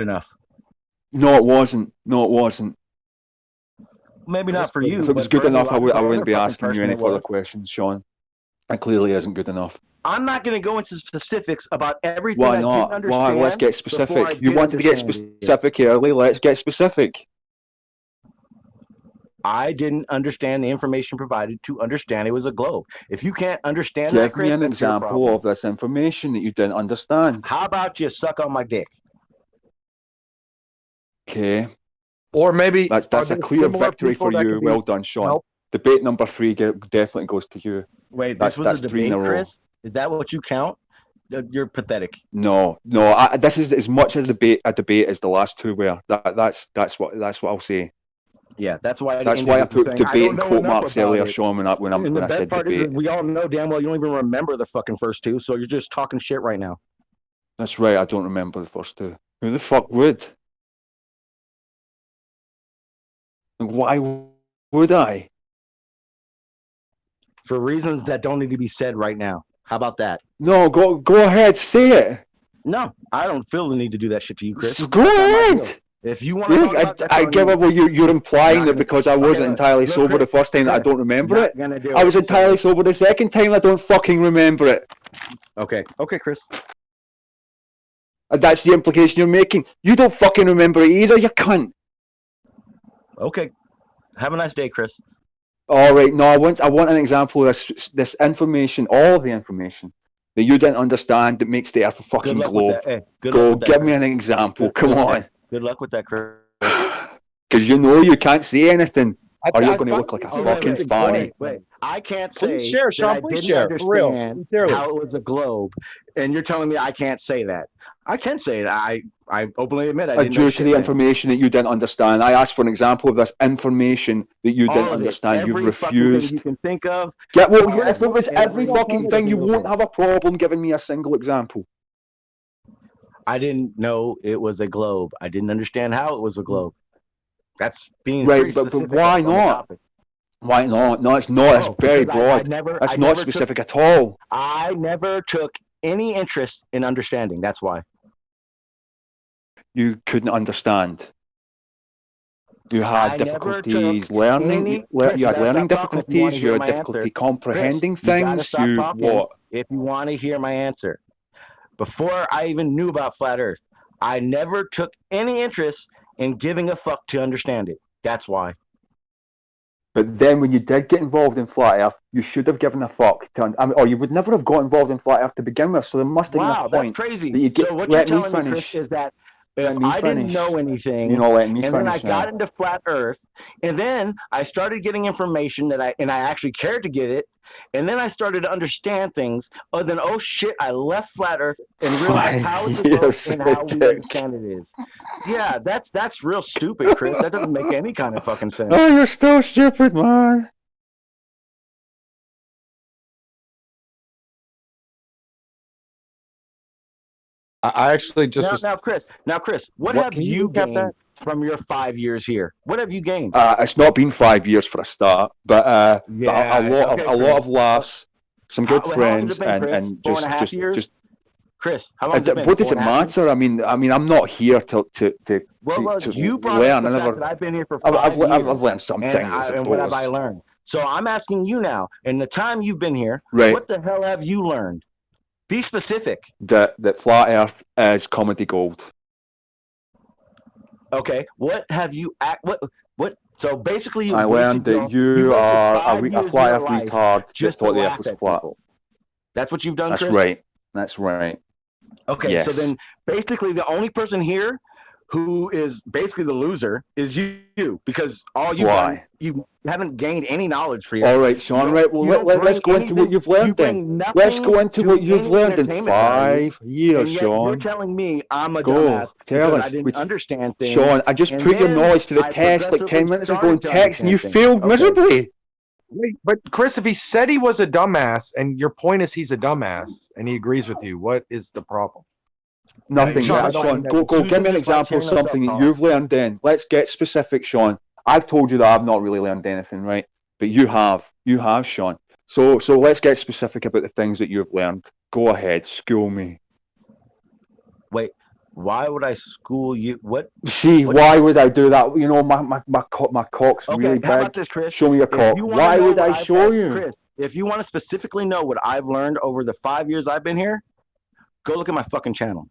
enough. No, it wasn't. No, it wasn't. Maybe not for you. If it was but good for any enough, I logical wouldn't other be fucking asking you person any it further was. questions, Sean. It clearly isn't good enough. I'm not going to go into specifics about everything Why I didn't not? understand. Why? Let's get before I specific. You did wanted to get understand it. specific early. Let's get specific. I didn't understand the information provided to understand it was a globe. If you can't understand that, Give Chris, me an that's your example problem. of this information that you didn't understand. How about you suck on my dick? Okay. Or maybe That's a clear victory for you. Well done, Sean. Nope. Debate number 3 definitely goes to you. Wait, That's this was a 3 in debate, a row. Chris? Is that what you count? You're pathetic. No. This is as much as a debate as the last 2 were. That's what I'll say. Yeah, that's why. That's why I put debate in quote marks earlier, Sean, when I said debate. We all know damn well you don't even remember the fucking first 2, so you're just talking shit right now. That's right. I don't remember the first 2. Who the fuck would? Why would I? For reasons that don't need to be said right now. How about that? No, go ahead, say it. No, I don't feel the need to do that shit to you, Chris. So go ahead. If you want to talk about I give up. Well, you're implying that because I wasn't entirely sober the first time that I don't remember it. I was entirely sober the second time. I don't fucking remember it. Okay, Chris. That's the implication you're making. You don't fucking remember it either, you cunt. Okay. Have a nice day, Chris. All right. No, I want an example of this information, all of the information that you didn't understand that makes the Earth a fucking globe. Go, give me an example. Come on. Good luck with that, Chris. Because you know you can't say anything, or you're going to look like a fucking fanny. Wait. I can't say please share, Sean. Please share. For real. How it was a globe, and you're telling me I can't say that. I can say it. I openly admit I didn't. Due to the information that you didn't understand, I asked for an example of this information that you didn't understand. You've refused. You can think of. Yeah, well, if it was every fucking thing, you won't have a problem giving me a single example. I didn't know it was a globe. I didn't understand how it was a globe. That's being right, but why not? Why not? No, it's not. It's very broad. That's not specific at all. I never took any interest in understanding. That's why. You couldn't understand. You had difficulties learning. You had learning difficulties. You had difficulty comprehending things. If you want to hear my answer, before I even knew about flat Earth, I never took any interest in giving a fuck to understand it. That's why. But then when you did get involved in flat Earth, you should have given a fuck or you would never have got involved in flat Earth to begin with. So there must have been a point. Wow, that's crazy. So what you're telling me, Chris, is that if I didn't know anything, then I got into flat Earth, and then I started getting information that I actually cared to get it, and then I started to understand things. Oh, then oh shit, I left flat Earth and realized how it's supposed and how we understand it is. Yeah, that's real stupid, Chris. That doesn't make any kind of fucking sense. Oh, you're still stupid, man. I actually just now, Chris. What have you gained from your 5 years here? What have you gained? It's not been 5 years for a start, but a lot of laughs, some good friends, and just. Chris, how long has it been? What does it matter? I mean, I'm not here to you brought learn. up the fact that I've been here for 5 years. I've learned some things, I suppose. And what have I learned? So I'm asking you now, in the time you've been here, right. What the hell have you learned? Be specific. That flat Earth is comedy gold. Okay, what have you what? So basically, I learned that you are a flat Earth retard that thought the Earth was flat. That's what you've done, Chris? That's right. Okay, yes. So then basically the only person here who is basically the loser is you, because all you've done, you haven't gained any knowledge for you. All right, Sean. Right. Well, let's go into what you've learned then. Let's go into what you've learned in 5 years, Sean. You're telling me I'm a dumbass because I didn't understand things. Sean, I just put your knowledge to the test like 10 minutes ago in text, and you failed miserably. Wait, but Chris, if he said he was a dumbass, and your point is he's a dumbass, and he agrees with you, what is the problem? Nothing. Sean, go give me an example of something that you've learned then. Let's get specific, Sean. I've told you that I've not really learned anything, right? But you have. You have, Sean. So let's get specific about the things that you've learned. Go ahead, school me. Wait, Why would I school you? What? See, why would I do that? You know, my cock's really Okay, how about big. this, Chris? Show me your cock. Why would I show you? Chris, if you want to specifically know what I've learned over the 5 years I've been here, go look at my fucking channel.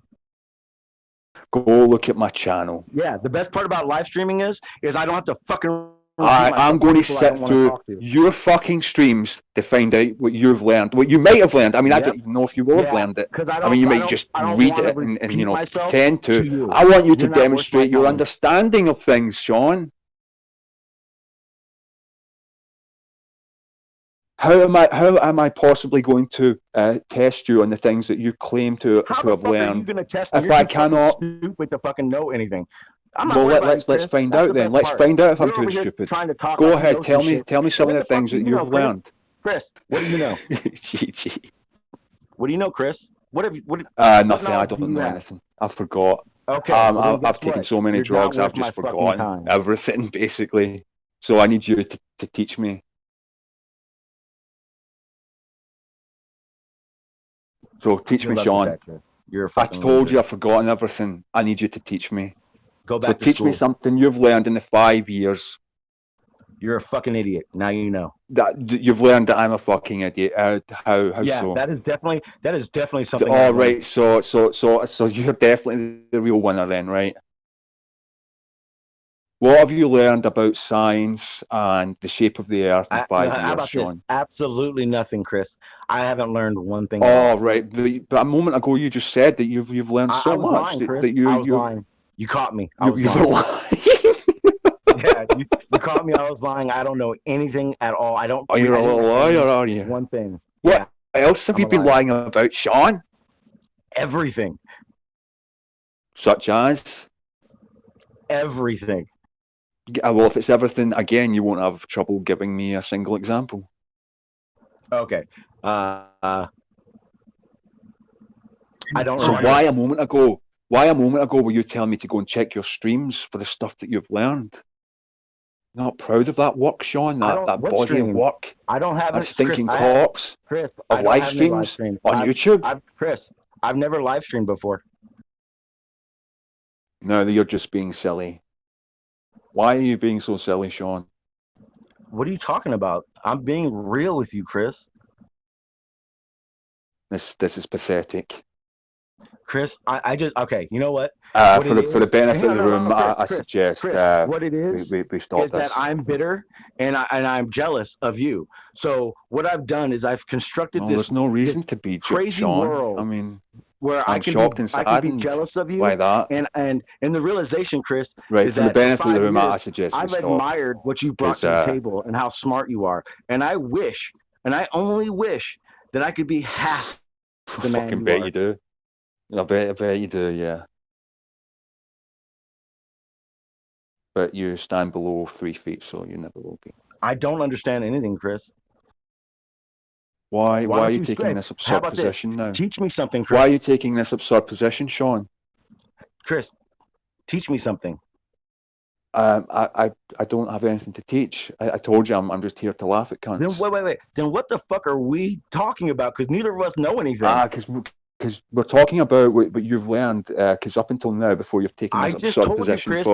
Go look at my channel. Yeah, the best part about live streaming is I don't have to fucking. I'm going to sit through your fucking streams to find out what you've learned, what you might have learned. I mean, I don't even know if you will have learned it. I mean, you might just read it and you know, pretend to. I want you to demonstrate your understanding of things, Sean. How am I possibly going to test you on the things that you claim to have learned? If I cannot, stupid to fucking know anything. Well, let's find out then. Let's find out if I'm too stupid. Go ahead, tell me some of the things that you've learned. Chris, what do you know? What do you know, Chris? Nothing. I don't know anything. I forgot. Okay. I've taken so many drugs. I've just forgotten everything basically. So I need you to teach me. So teach me, Sean. I told you I've forgotten everything. I need you to teach me. Go back to teach me something you've learned in the 5 years. You're a fucking idiot. Now you know. That you've learned that I'm a fucking idiot. How yeah, so? That is definitely something. All right. So you're definitely the real winner then, right? What have you learned about science and the shape of the Earth in 5 years, Sean? Absolutely nothing, Chris. I haven't learned one thing. Oh, right. But a moment ago you just said that you've learned so much. Lying, Chris. That you was lying. You caught me. You were lying. Yeah, you caught me. I was lying. I don't know anything at all. I don't. Oh, you're a little liar, are you? One thing. What else have you been lying about, Sean? Everything. Such as? Everything. Well, if it's everything, again, you won't have trouble giving me a single example. Okay. I don't. So why a moment ago were you telling me to go and check your streams for the stuff that you've learned? Not proud of that work, Sean. That body of work. I don't have a stinking corpse of live streams on YouTube. Chris, I've never live streamed before. No, you're just being silly. Why are you being so silly, Sean? What are you talking about? I'm being real with you, Chris. This is pathetic. Chris, I just okay. You know what? For the benefit of the room, I suggest what it is we stop is that I'm bitter and I'm jealous of you. So what I've done is I've constructed this. There's no reason to be crazy Sean. world. I mean, where I'm shocked and saddened be jealous of you by that. And the realization, Chris, right, is for the benefit of the room, I suggest I've admired what you brought to the table and how smart you are. And I wish, and I only wish, that I could be half the man fucking bet you do. I bet you do, yeah. But you stand below 3 feet, so you never will be. I don't understand anything, Chris. Why are you taking this absurd position now? Teach me something, Chris. Why are you taking this absurd position, Sean? Chris, teach me something. I don't have anything to teach. I told you I'm just here to laugh at cunts. Then wait. Then what the fuck are we talking about? Because neither of us know anything. Because we're talking about what you've learned. Because up until now, before you've taken this absurd position, Chris,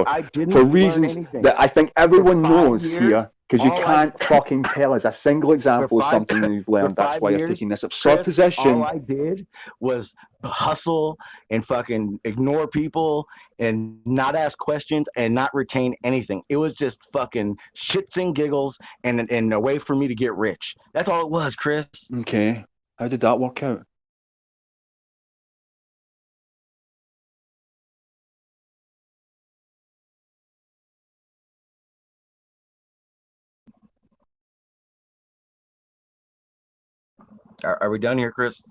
for reasons that I think everyone knows here. Because you can't fucking tell us a single example of something that you've learned. That's why you're taking this absurd position. All I did was hustle and fucking ignore people and not ask questions and not retain anything. It was just fucking shits and giggles and a way for me to get rich. That's all it was, Chris. Okay. How did that work out? Are we done here, Chris?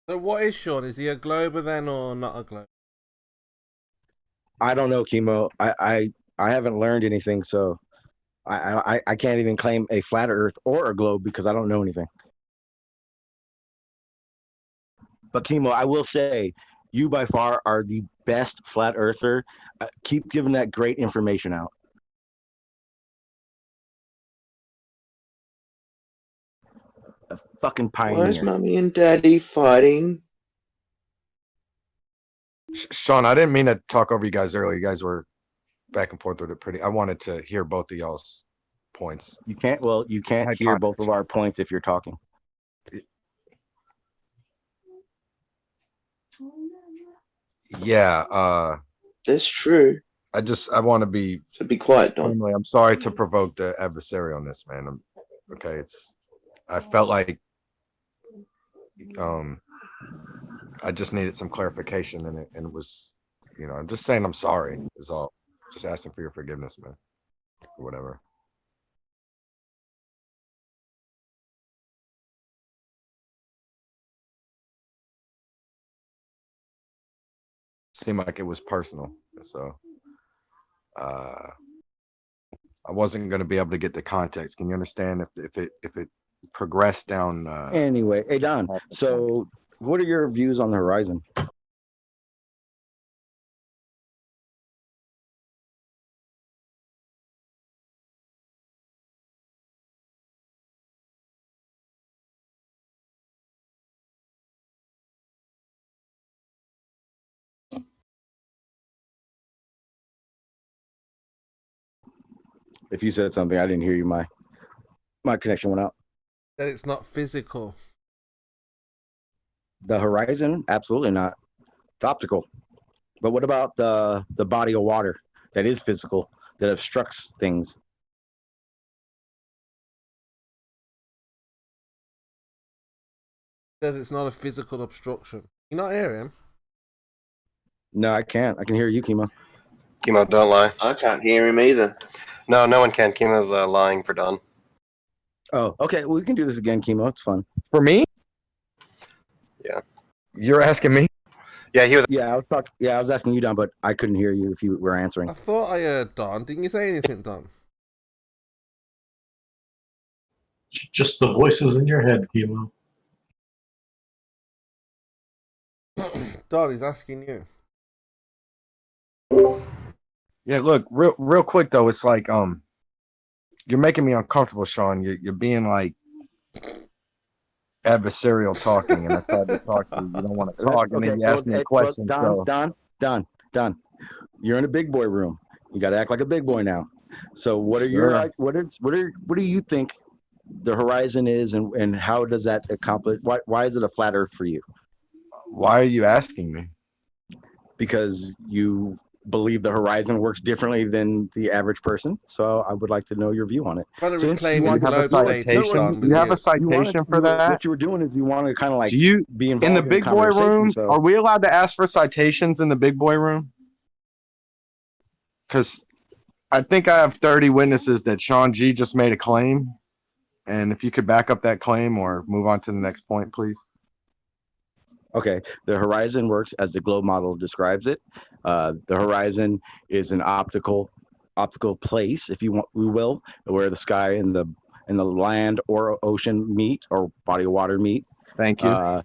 So what is Sean? Is he a glober then or not a globe? I don't know, Chemo. I haven't learned anything, so I can't even claim a flat Earth or a globe because I don't know anything. But Chemo, I will say, you by far are the best flat earther. Keep giving that great information out. A fucking pioneer. Why is Mummy and Daddy fighting? Sean, I didn't mean to talk over you guys earlier. You guys were back and forth with it pretty. I wanted to hear both of y'all's points. You can't. Well, you can't hear both of our points if you're talking. Yeah. That's true. I want to be. So be quiet, Don. I'm sorry to provoke the adversary on this, man. Okay. I felt like, I just needed some clarification and it was, I'm just saying I'm sorry is all. Just asking for your forgiveness, man. Or whatever. Seemed like it was personal, so I wasn't going to be able to get the context. Can you understand if it progressed down? Anyway, hey Don. So, what are your views on the horizon? If you said something, I didn't hear you. My connection went out. That it's not physical. The horizon, absolutely not. It's optical. But what about the body of water that is physical, that obstructs things? Says it's not a physical obstruction. You're not hearing? No, I can't. I can hear you, Kimo. Kimo, don't lie. I can't hear him either. No, no one can. Kimo's lying for Don. Oh, okay. Well, we can do this again, Kimo. It's fun. For me? Yeah. You're asking me? Yeah, he was. Yeah, I was talking. Yeah, I was asking you, Don, but I couldn't hear you if you were answering. I thought I heard Don. Didn't you say anything, Don? Just the voices in your head, Kimo. Don, he's asking you. Yeah, look, real quick though, it's like you're making me uncomfortable, Sean. You're being like adversarial talking, and I tried to talk to you. You don't want to talk, and then you ask me a question. Don, you're in a big boy room. You got to act like a big boy now. So, what are your what do you think the horizon is, and how does that accomplish? Why is it a flat Earth for you? Why are you asking me? Because you believe the horizon works differently than the average person. So I would like to know your view on it. Do you have a citation? Do you have a citation for that? What you were doing is you want to kind of like be involved in the big boy room. So. Are we allowed to ask for citations in the big boy room? Because I think I have 30 witnesses that Sean G just made a claim. And if you could back up that claim or move on to the next point, please. Okay, the horizon works as the globe model describes it. The horizon is an optical place, if you want, we will, where the sky and the land or ocean meet, or body of water meet. Thank you.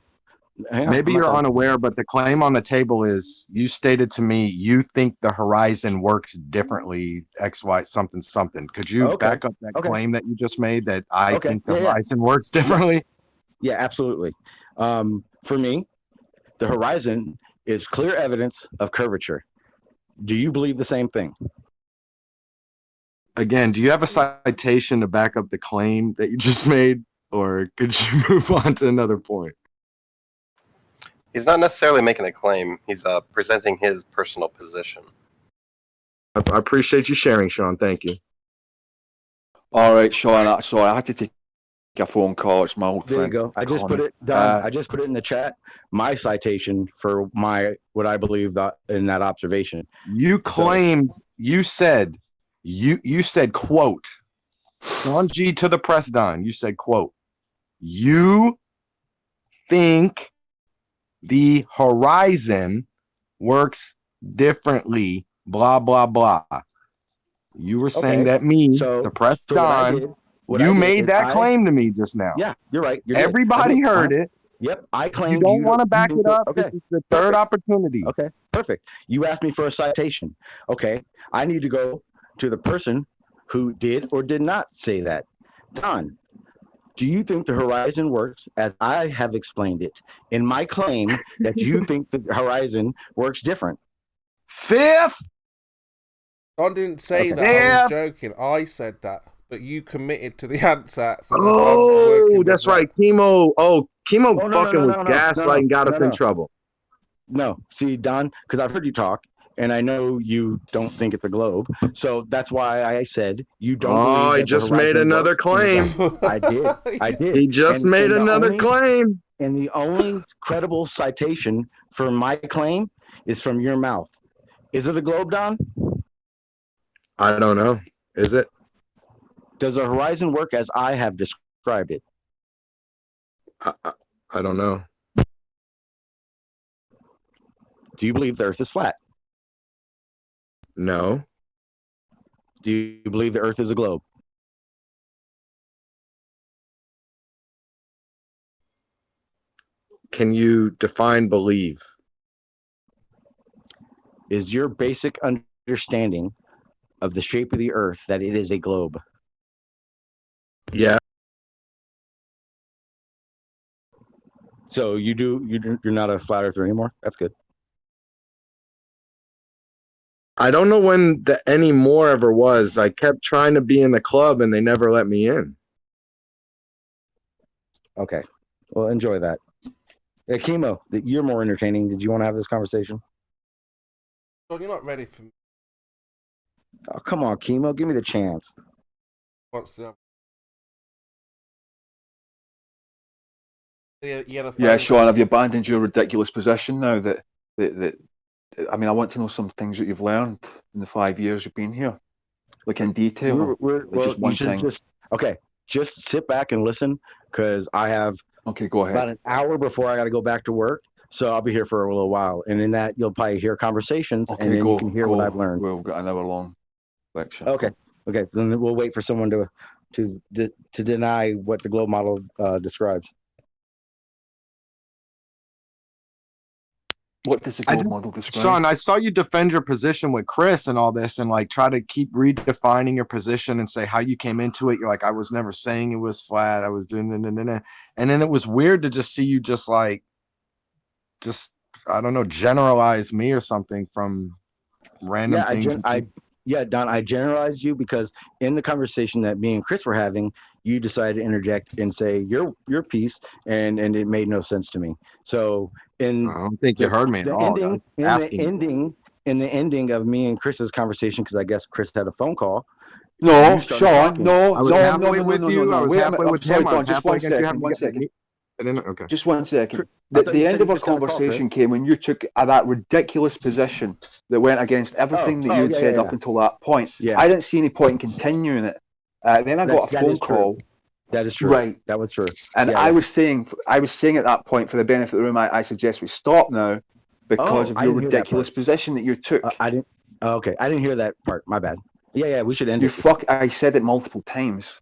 Maybe you're unaware, but the claim on the table is you stated to me you think the horizon works differently, X, Y, something, something. Could you back up that claim that you just made that I think the horizon works differently? Yeah, absolutely. For me, the horizon is clear evidence of curvature. Do you believe the same thing? Again, do you have a citation to back up the claim that you just made, or could you move on to another point? He's not necessarily making a claim. He's presenting his personal position. I appreciate you sharing, Sean. Thank you. All right, Sean. Sorry, I had to take a phone call. It's my old friend. There you go. I just put it down. I just put it in the chat. My citation for what I believe in that observation. You claimed. You said quote. Sean G to the press, Don. You said quote. You think the horizon works differently, blah, blah, blah. You were saying that the press Don, you made that claim to me just now. Yeah, you're right. Everybody heard it. Yep, I claimed you don't want to back it up. Okay. This is the third opportunity. Okay, perfect. You asked me for a citation. Okay, I need to go to the person who did or did not say that. Don, do you think the horizon works as I have explained it in my claim that you think the horizon works different? Fifth. Don didn't say that. I was joking. I said that. But you committed to the answer. So that's right. Chemo. Chemo fucking was gaslighting, got us in trouble. No. See, Don, because I've heard you talk, and I know you don't think it's a globe. So that's why I said you don't believe he just made another claim. I did. He just made another claim. And the only credible citation for my claim is from your mouth. Is it a globe, Don? I don't know. Is it? Does the horizon work as I have described it? I don't know. Do you believe the Earth is flat? No. Do you believe the Earth is a globe? Can you define believe? Is your basic understanding of the shape of the Earth that it is a globe? Yeah. So you're not a flat earther anymore? That's good. I don't know when the anymore ever was. I kept trying to be in the club and they never let me in. Okay. Well, enjoy that. Hey, Chemo, you're more entertaining. Did you want to have this conversation? Well, you're not ready for me. Oh, come on, Chemo. Give me the chance. Yeah, Sean, have you abandoned your ridiculous position now that I mean, I want to know some things that you've learned in the 5 years you've been here, like in detail. Just one thing. Just sit back and listen, because I have go ahead. About an hour before I got to go back to work, so I'll be here for a little while, and in that you'll probably hear conversations, and then you can hear what I've learned. We've got an hour long lecture. Okay. Then we'll wait for someone to deny what the globe model describes. What does the globe model describe? Sean, I saw you defend your position with Chris and all this, and like try to keep redefining your position and say how you came into it. You're like, I was never saying it was flat. I was doing and then it was weird to just see you just I don't know, generalize me or something from random things. Don, I generalized you because in the conversation that me and Chris were having, you decided to interject and say your piece, and it made no sense to me. So I don't think you heard me at all. In the ending of me and Chris's conversation, because I guess Chris had a phone call. No, Sean, no. I was halfway with you. I was halfway with him. Just one second. Okay. Just 1 second. The end of our conversation came when you took that ridiculous position that went against everything that you'd said up until that point. Yeah. I didn't see any point in continuing it. Then I got a phone call. That is true. Right. That was true. And I was saying at that point, for the benefit of the room, I suggest we stop now because of your ridiculous position that you took. I didn't. Okay, I didn't hear that part. My bad. Yeah, we should end it. I said it multiple times.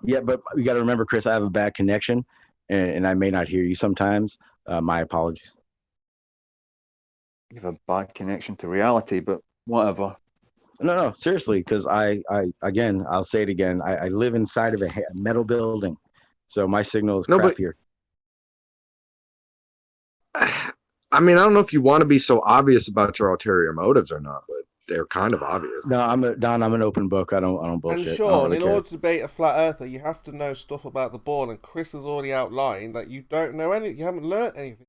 Yeah, but you got to remember, Chris, I have a bad connection, and I may not hear you sometimes. My apologies. You have a bad connection to reality, but whatever. No, seriously, because I'll say it again. I live inside of a metal building, so my signal is crap here. I mean, I don't know if you want to be so obvious about your ulterior motives or not, but they're kind of obvious. No, I'm an open book. I don't bullshit. And Sean, in order to debate a flat earther, you have to know stuff about the ball, and Chris has already outlined that you don't know anything. You haven't learned anything.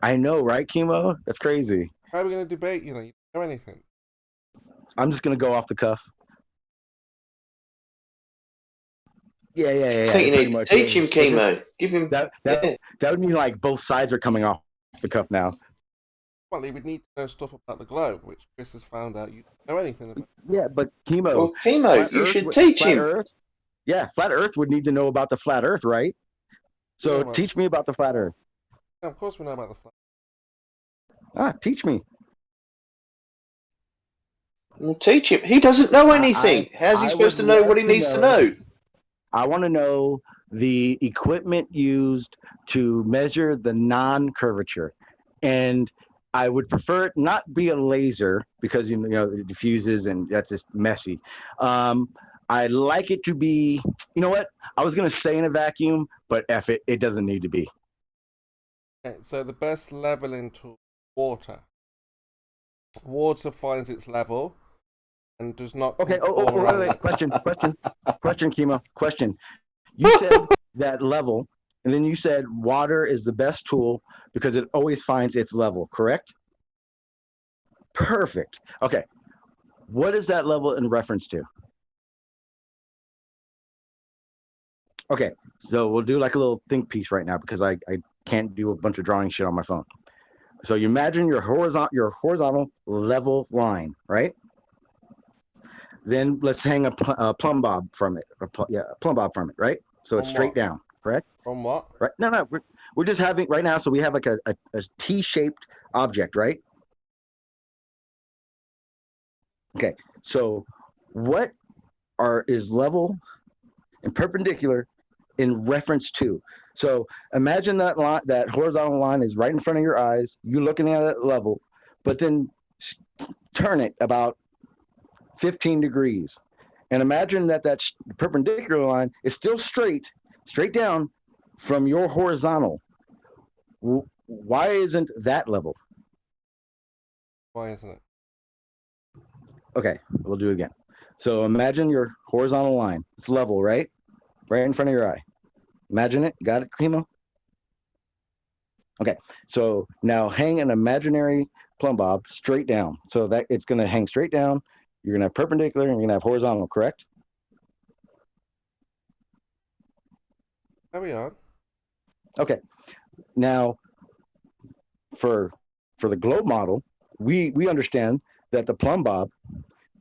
I know, right, Chemo? That's crazy. How are we going to debate? You don't know anything. I'm just gonna go off the cuff. Yeah. I think you need to teach him, Chemo. Give him that would mean like both sides are coming off the cuff now. Well, he would need to know stuff about the globe, which Chris has found out you don't know anything about. Yeah, but Chemo. Well, Chemo, you should teach him. Flat Earth would need to know about the flat Earth, right? So teach me about the flat Earth. Yeah, of course we know about the flat. Teach me. Well, teach him. He doesn't know anything. How's he supposed to know what he needs to know? I want to know the equipment used to measure the non-curvature, and I would prefer it not be a laser because you know it diffuses and that's just messy. I like it to be, you know what? I was gonna say in a vacuum, but F it, it doesn't need to be. Okay, so the best leveling tool, water. Water finds its level and does not. Okay. Wait. Question, Chemo. Question. You said that level, and then you said water is the best tool because it always finds its level, correct? Perfect. Okay. What is that level in reference to? Okay, so we'll do like a little think piece right now because I can't do a bunch of drawing shit on my phone. So you imagine your horizontal level line, right? Then let's hang a plumb bob from it. A plumb bob from it, right? So it's straight down, correct? From what? Right. No. We're just having right now. So we have like a T-shaped object, right? Okay. So what is level and perpendicular in reference to? So imagine that line, that horizontal line is right in front of your eyes. You're looking at it level, but then turn it about 15 degrees. And imagine that perpendicular line is still straight down from your horizontal. Why isn't that level? Why isn't it? Okay, we'll do it again. So imagine your horizontal line. It's level, right? Right in front of your eye. Imagine it. Got it, Chemo? Okay, so now hang an imaginary plumb bob straight down. So that it's going to hang straight down. You're going to have perpendicular and you're going to have horizontal, correct? Carry on. Okay. Now, for the globe model, we understand that the plumb bob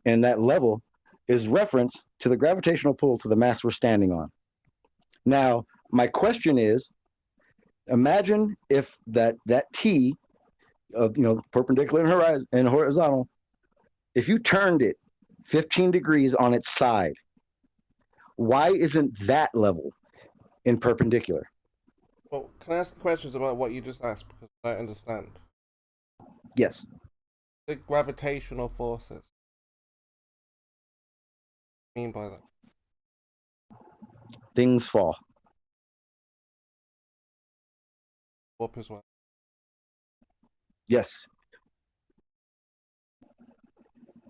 and that level is reference to the gravitational pull to the mass we're standing on. Now, my question is, imagine if that T of perpendicular and horizontal, if you turned it 15 degrees on its side, why isn't that level in perpendicular? Well, can I ask questions about what you just asked because I don't understand? Yes. The gravitational forces. What do you mean by that? Things fall. Up as well. Yes.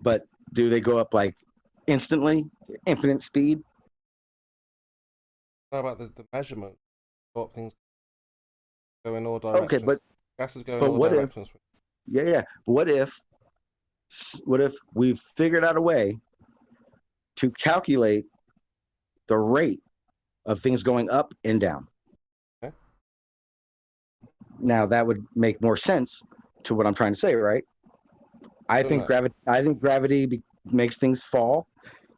But do they go up like instantly, infinite speed? How about the measurement? Go up, things go in all directions. Okay, but gases go in all directions. Yeah. What if we've figured out a way to calculate the rate of things going up and down? Okay. Now that would make more sense to what I'm trying to say, right? I think gravity makes things fall.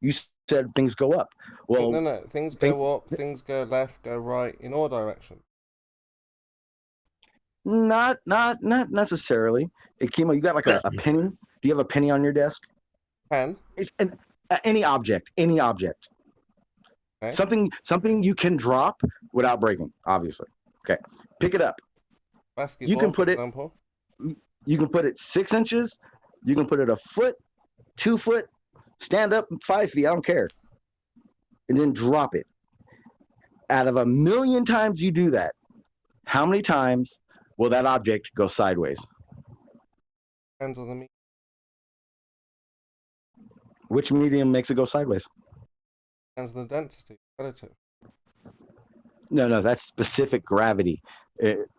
You said things go up. Well, no. Things go up, things go left, go right, in all directions. Not necessarily. Hey, Kimo, you got like a penny? Do you have a penny on your desk? Pen? It's any object. Okay. Something you can drop without breaking, obviously. Okay. Pick it up. Basketball, you can put for example. You can put it 6 inches. You can put it a foot, 2 foot, stand up 5 feet. I don't care. And then drop it. Out of 1,000,000 times you do that, how many times will that object go sideways? Depends on the medium. Which medium makes it go sideways? Depends on the density, relative. No, that's specific gravity.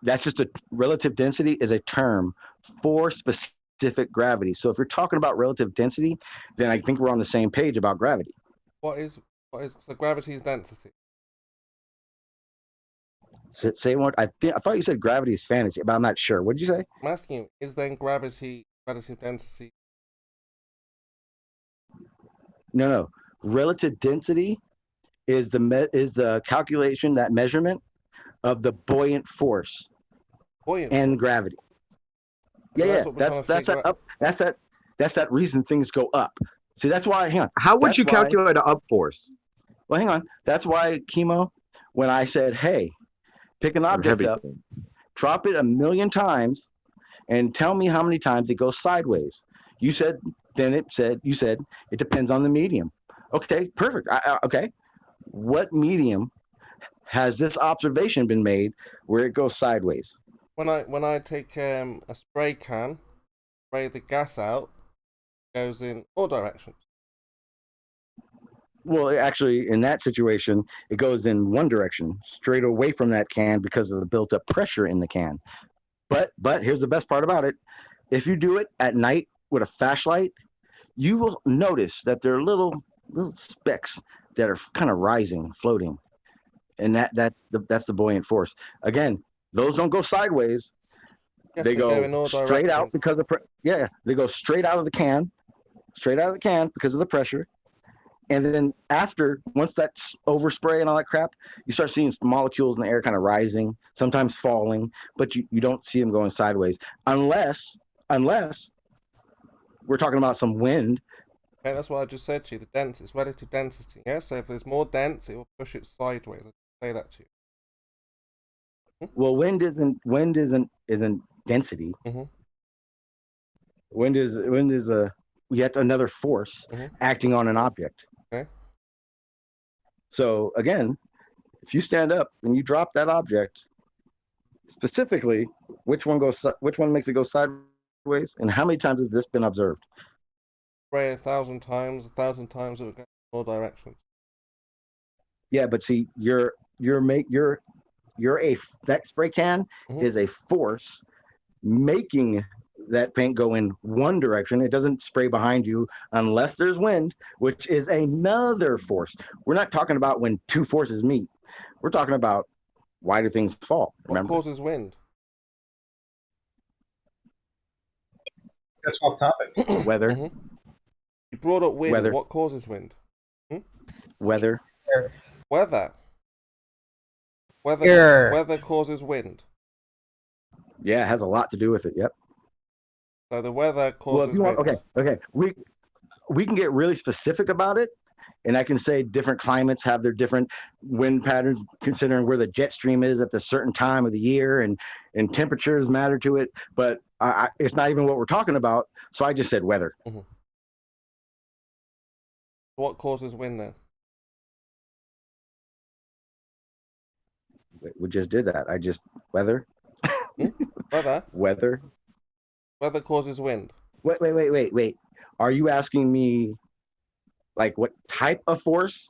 That's just a relative density is a term for specific gravity. So if you're talking about relative density, then I think we're on the same page about gravity. What is so gravity is density? Say more. I thought you said gravity is fantasy, but I'm not sure. What did you say? I'm asking you, is then gravity relative density? No. Relative density is the calculation, that measurement of the buoyant force and gravity. Yeah. That's that reason things go up. See, that's why. Hang on. How would you calculate an up force? Well, hang on. That's why, Chemo, when I said, hey, pick an object up, drop it 1,000,000 times, and tell me how many times it goes sideways. You said it depends on the medium. Okay, perfect. Okay. What medium has this observation been made where it goes sideways? When I take a spray can, spray the gas out, it goes in all directions. Well, actually, in that situation, it goes in one direction, straight away from that can because of the built-up pressure in the can. But here's the best part about it. If you do it at night with a flashlight, you will notice that there are little specks that are kind of rising, floating. And that's the buoyant force. Again, those don't go sideways. Yes, they go straight directions. out because of they go straight out of the can because of the pressure. And then once that's overspray and all that crap, you start seeing molecules in the air kind of rising, sometimes falling, but you don't see them going sideways unless we're talking about some wind. Okay, that's what I just said to you. The density, it's relative density. Yeah, so if there's more dense, it will push it sideways. I say that to you. Well, wind isn't density. Mm-hmm. Wind is yet another force acting on an object. Okay. So again, if you stand up and you drop that object, specifically, which one makes it go sideways, and how many times has this been observed? Spray 1,000 times. 1,000 times it will go in all directions. Yeah, but see, that spray can is a force making that paint go in one direction. It doesn't spray behind you unless there's wind, which is another force. We're not talking about when two forces meet. We're talking about why do things fall. Remember? What causes wind? That's off topic. Weather. You brought up wind. Weather. What causes wind? Weather. Weather causes wind. Yeah, it has a lot to do with it. Yep. So the weather causes wind. Okay. We can get really specific about it, and I can say different climates have their different wind patterns, considering where the jet stream is at the certain time of the year, and temperatures matter to it. But it's not even what we're talking about. So I just said weather. Mm-hmm. What causes wind then? We just did that. Weather. Weather. Weather causes wind. Wait. Are you asking me like what type of force?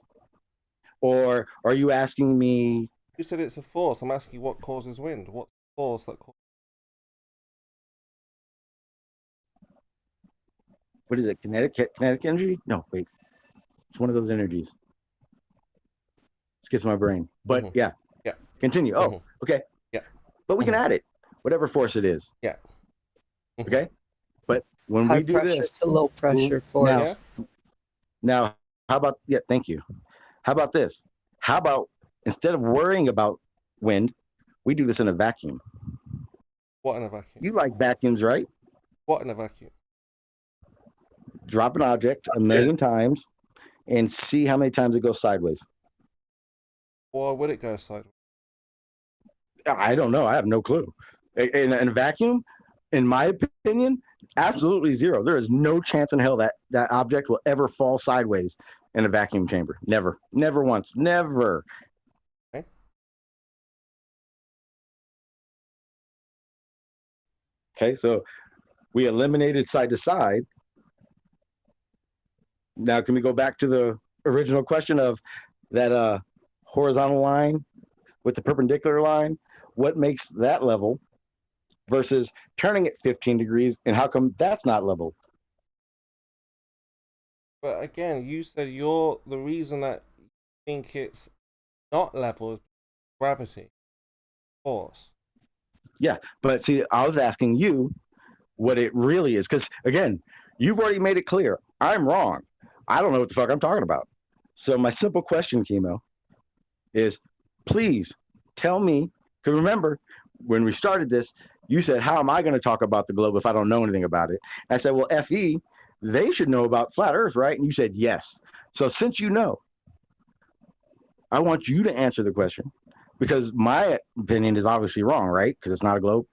Or are you asking me? You said it's a force. I'm asking you what causes wind. What's the force that causes? What is it? Kinetic energy? No, wait. It's one of those energies. Skips my brain. But yeah. Continue. Oh, okay. Yeah. But we can add it, whatever force it is. Yeah. Okay. But when high we do pressure this, to low pressure force. Now, how about thank you. How about this? How about instead of worrying about wind, we do this in a vacuum? What in a vacuum? You like vacuums, right? What in a vacuum? Drop an object 1,000,000 times and see how many times it goes sideways. Why would it go sideways? I don't know. I have no clue. In a vacuum, in my opinion, absolutely zero. There is no chance in hell that object will ever fall sideways in a vacuum chamber. Never. Never once. Never. Okay. Okay, so we eliminated side to side. Now, can we go back to the original question of that horizontal line with the perpendicular line? What makes that level versus turning it 15 degrees, and how come that's not level? But again, you said the reason that you think it's not level is gravity, force. Yeah, but see, I was asking you what it really is, because again, you've already made it clear. I'm wrong. I don't know what the fuck I'm talking about. So my simple question, Chemo, is please tell me, because remember, when we started this, you said, how am I going to talk about the globe if I don't know anything about it? And I said, well, FE, they should know about flat Earth, right? And you said, yes. So since you know, I want you to answer the question, because my opinion is obviously wrong, right? Because it's not a globe.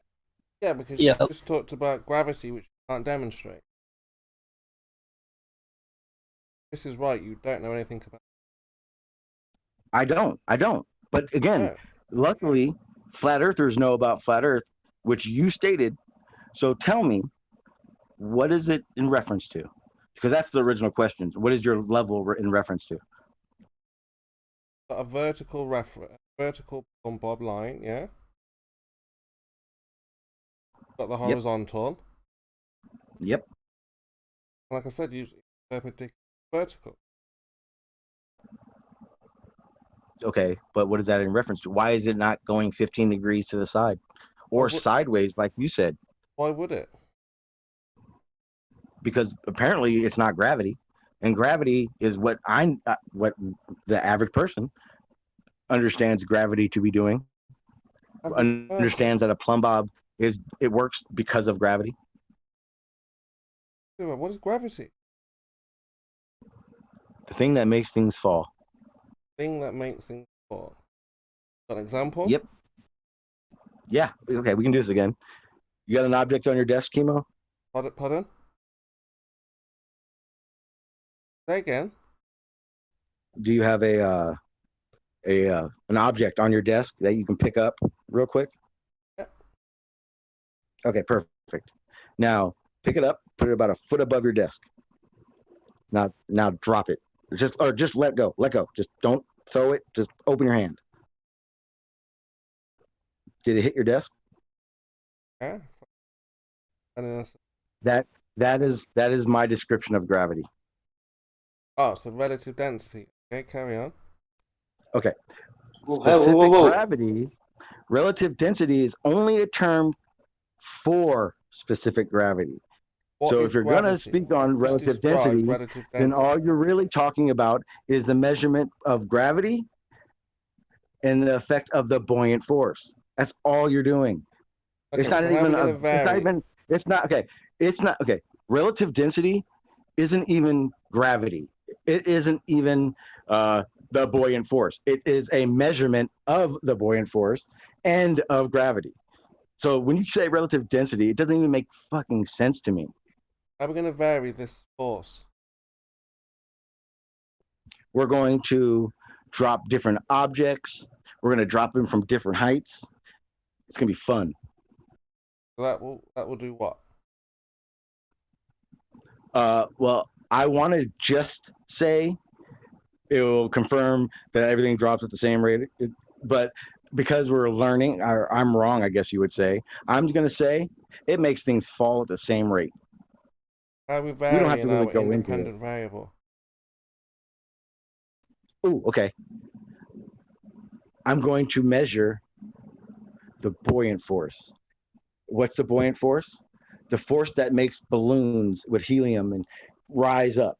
Yeah, because you just talked about gravity, which you can't demonstrate. This is right. You don't know anything about. I don't. But again, luckily, flat earthers know about flat Earth, which you stated. So tell me, what is it in reference to? Because that's the original question. What is your level in reference to? A vertical bob line, yeah. Got the horizontal. Yep. Like I said, use perpendicular, vertical. Okay, but what is that in reference to? Why is it not going 15 degrees to the side or sideways, like you said? Why would it? Because apparently it's not gravity, and gravity is what what the average person understands gravity to be doing. Understands that a plumb bob it works because of gravity. What is gravity? The thing that makes things fall. Thing that makes things fall. Got an example? Yep. Yeah. Okay, we can do this again. You got an object on your desk, Chemo? Pardon? Say again. Do you have an object on your desk that you can pick up real quick? Yeah. Okay, perfect. Now pick it up, put it about a foot above your desk. Now drop it. Just let go. Let go. Just don't throw it. Just open your hand. Did it hit your desk? Yeah. That is my description of gravity. Oh, so relative density. Okay, carry on. Okay. Specific gravity, relative density is only a term for specific gravity. So if you're going to speak on relative density, then all you're really talking about is the measurement of gravity and the effect of the buoyant force. That's all you're doing. Okay, it's not okay. Relative density isn't even gravity. It isn't even the buoyant force. It is a measurement of the buoyant force and of gravity. So when you say relative density, it doesn't even make fucking sense to me. How are we going to vary this force? We're going to drop different objects. We're going to drop them from different heights. It's going to be fun. That will do what? Well, I want to just say it will confirm that everything drops at the same rate. But because we're learning, or I'm wrong, I guess you would say, I'm going to say it makes things fall at the same rate. How we vary don't have to really go independent variable? Oh, okay. I'm going to measure the buoyant force. What's the buoyant force? The force that makes balloons with helium and rise up.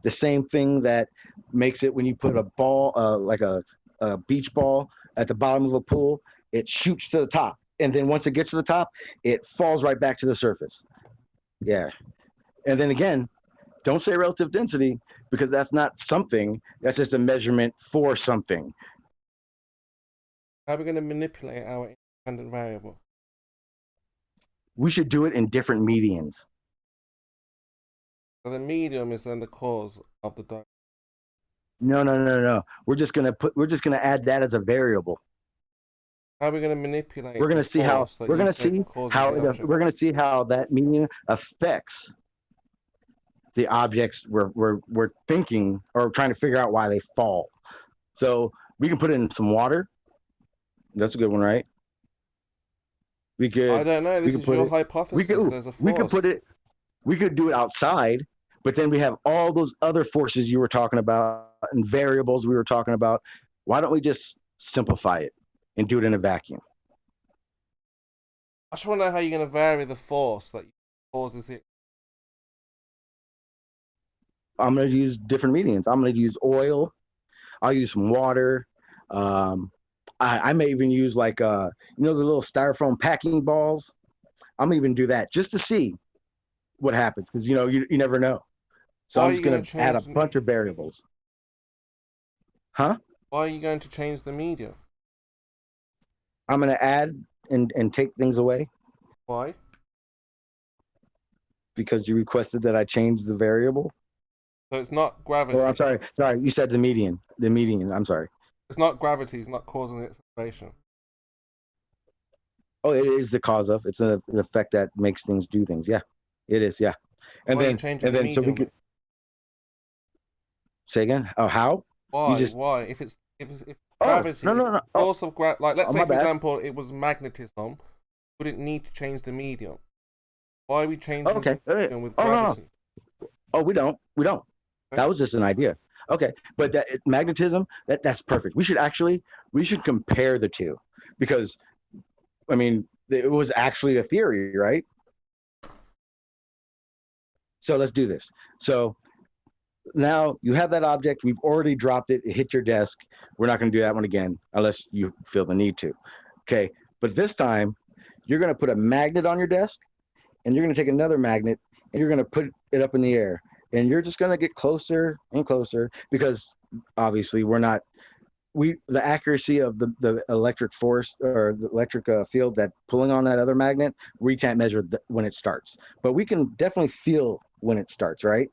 The same thing that makes it when you put a ball, like a beach ball at the bottom of a pool, it shoots to the top. And then once it gets to the top, it falls right back to the surface. Yeah. And then again, don't say relative density, because that's not something. That's just a measurement for something. How are we going to manipulate our independent variable? We should do it in different medians. So the medium is then the cause of the dot. No. We're just gonna add that as a variable. How are we going to manipulate? We're gonna see how that medium affects the objects we're thinking or trying to figure out why they fall. So we can put it in some water. That's a good one, right? We could. I don't know. This is your hypothesis. There's a force. We could do it outside, but then we have all those other forces you were talking about and variables we were talking about. Why don't we just simplify it and do it in a vacuum? I just want to know how you're going to vary the force that causes it. I'm going to use different mediums. I'm going to use oil. I'll use some water. I may even use like the little styrofoam packing balls. I'm even do that just to see what happens, because you never know. So I'm just going to add a bunch of variables. Huh? Why are you going to change the medium? I'm going to add and take things away. Why? Because you requested that I change the variable. So it's not gravity. Or I'm sorry, you said the median. The median, I'm sorry. It's not gravity, it's not causing the acceleration. Oh, it is the cause of. It's an effect that makes things do things. Yeah, it is. Yeah. And then the medium, so we could say again. Oh, how? Why? Why? If gravity, no. Force of gravity. Like, let's say for example, it was magnetism. Wouldn't need to change the medium. Why are we changing the medium with gravity? Oh, we don't. Okay. That was just an idea. Okay, but magnetism, that's perfect. We should compare the two, because I mean, it was actually a theory, right? So let's do this. So now you have that object. We've already dropped it. It hit your desk. We're not going to do that one again unless you feel the need to. Okay, but this time you're going to put a magnet on your desk, and you're going to take another magnet, and you're going to put it up in the air, and you're just going to get closer and closer, because obviously the accuracy of the electric force or the electric field that pulling on that other magnet, we can't measure when it starts, but we can definitely feel when it starts, right?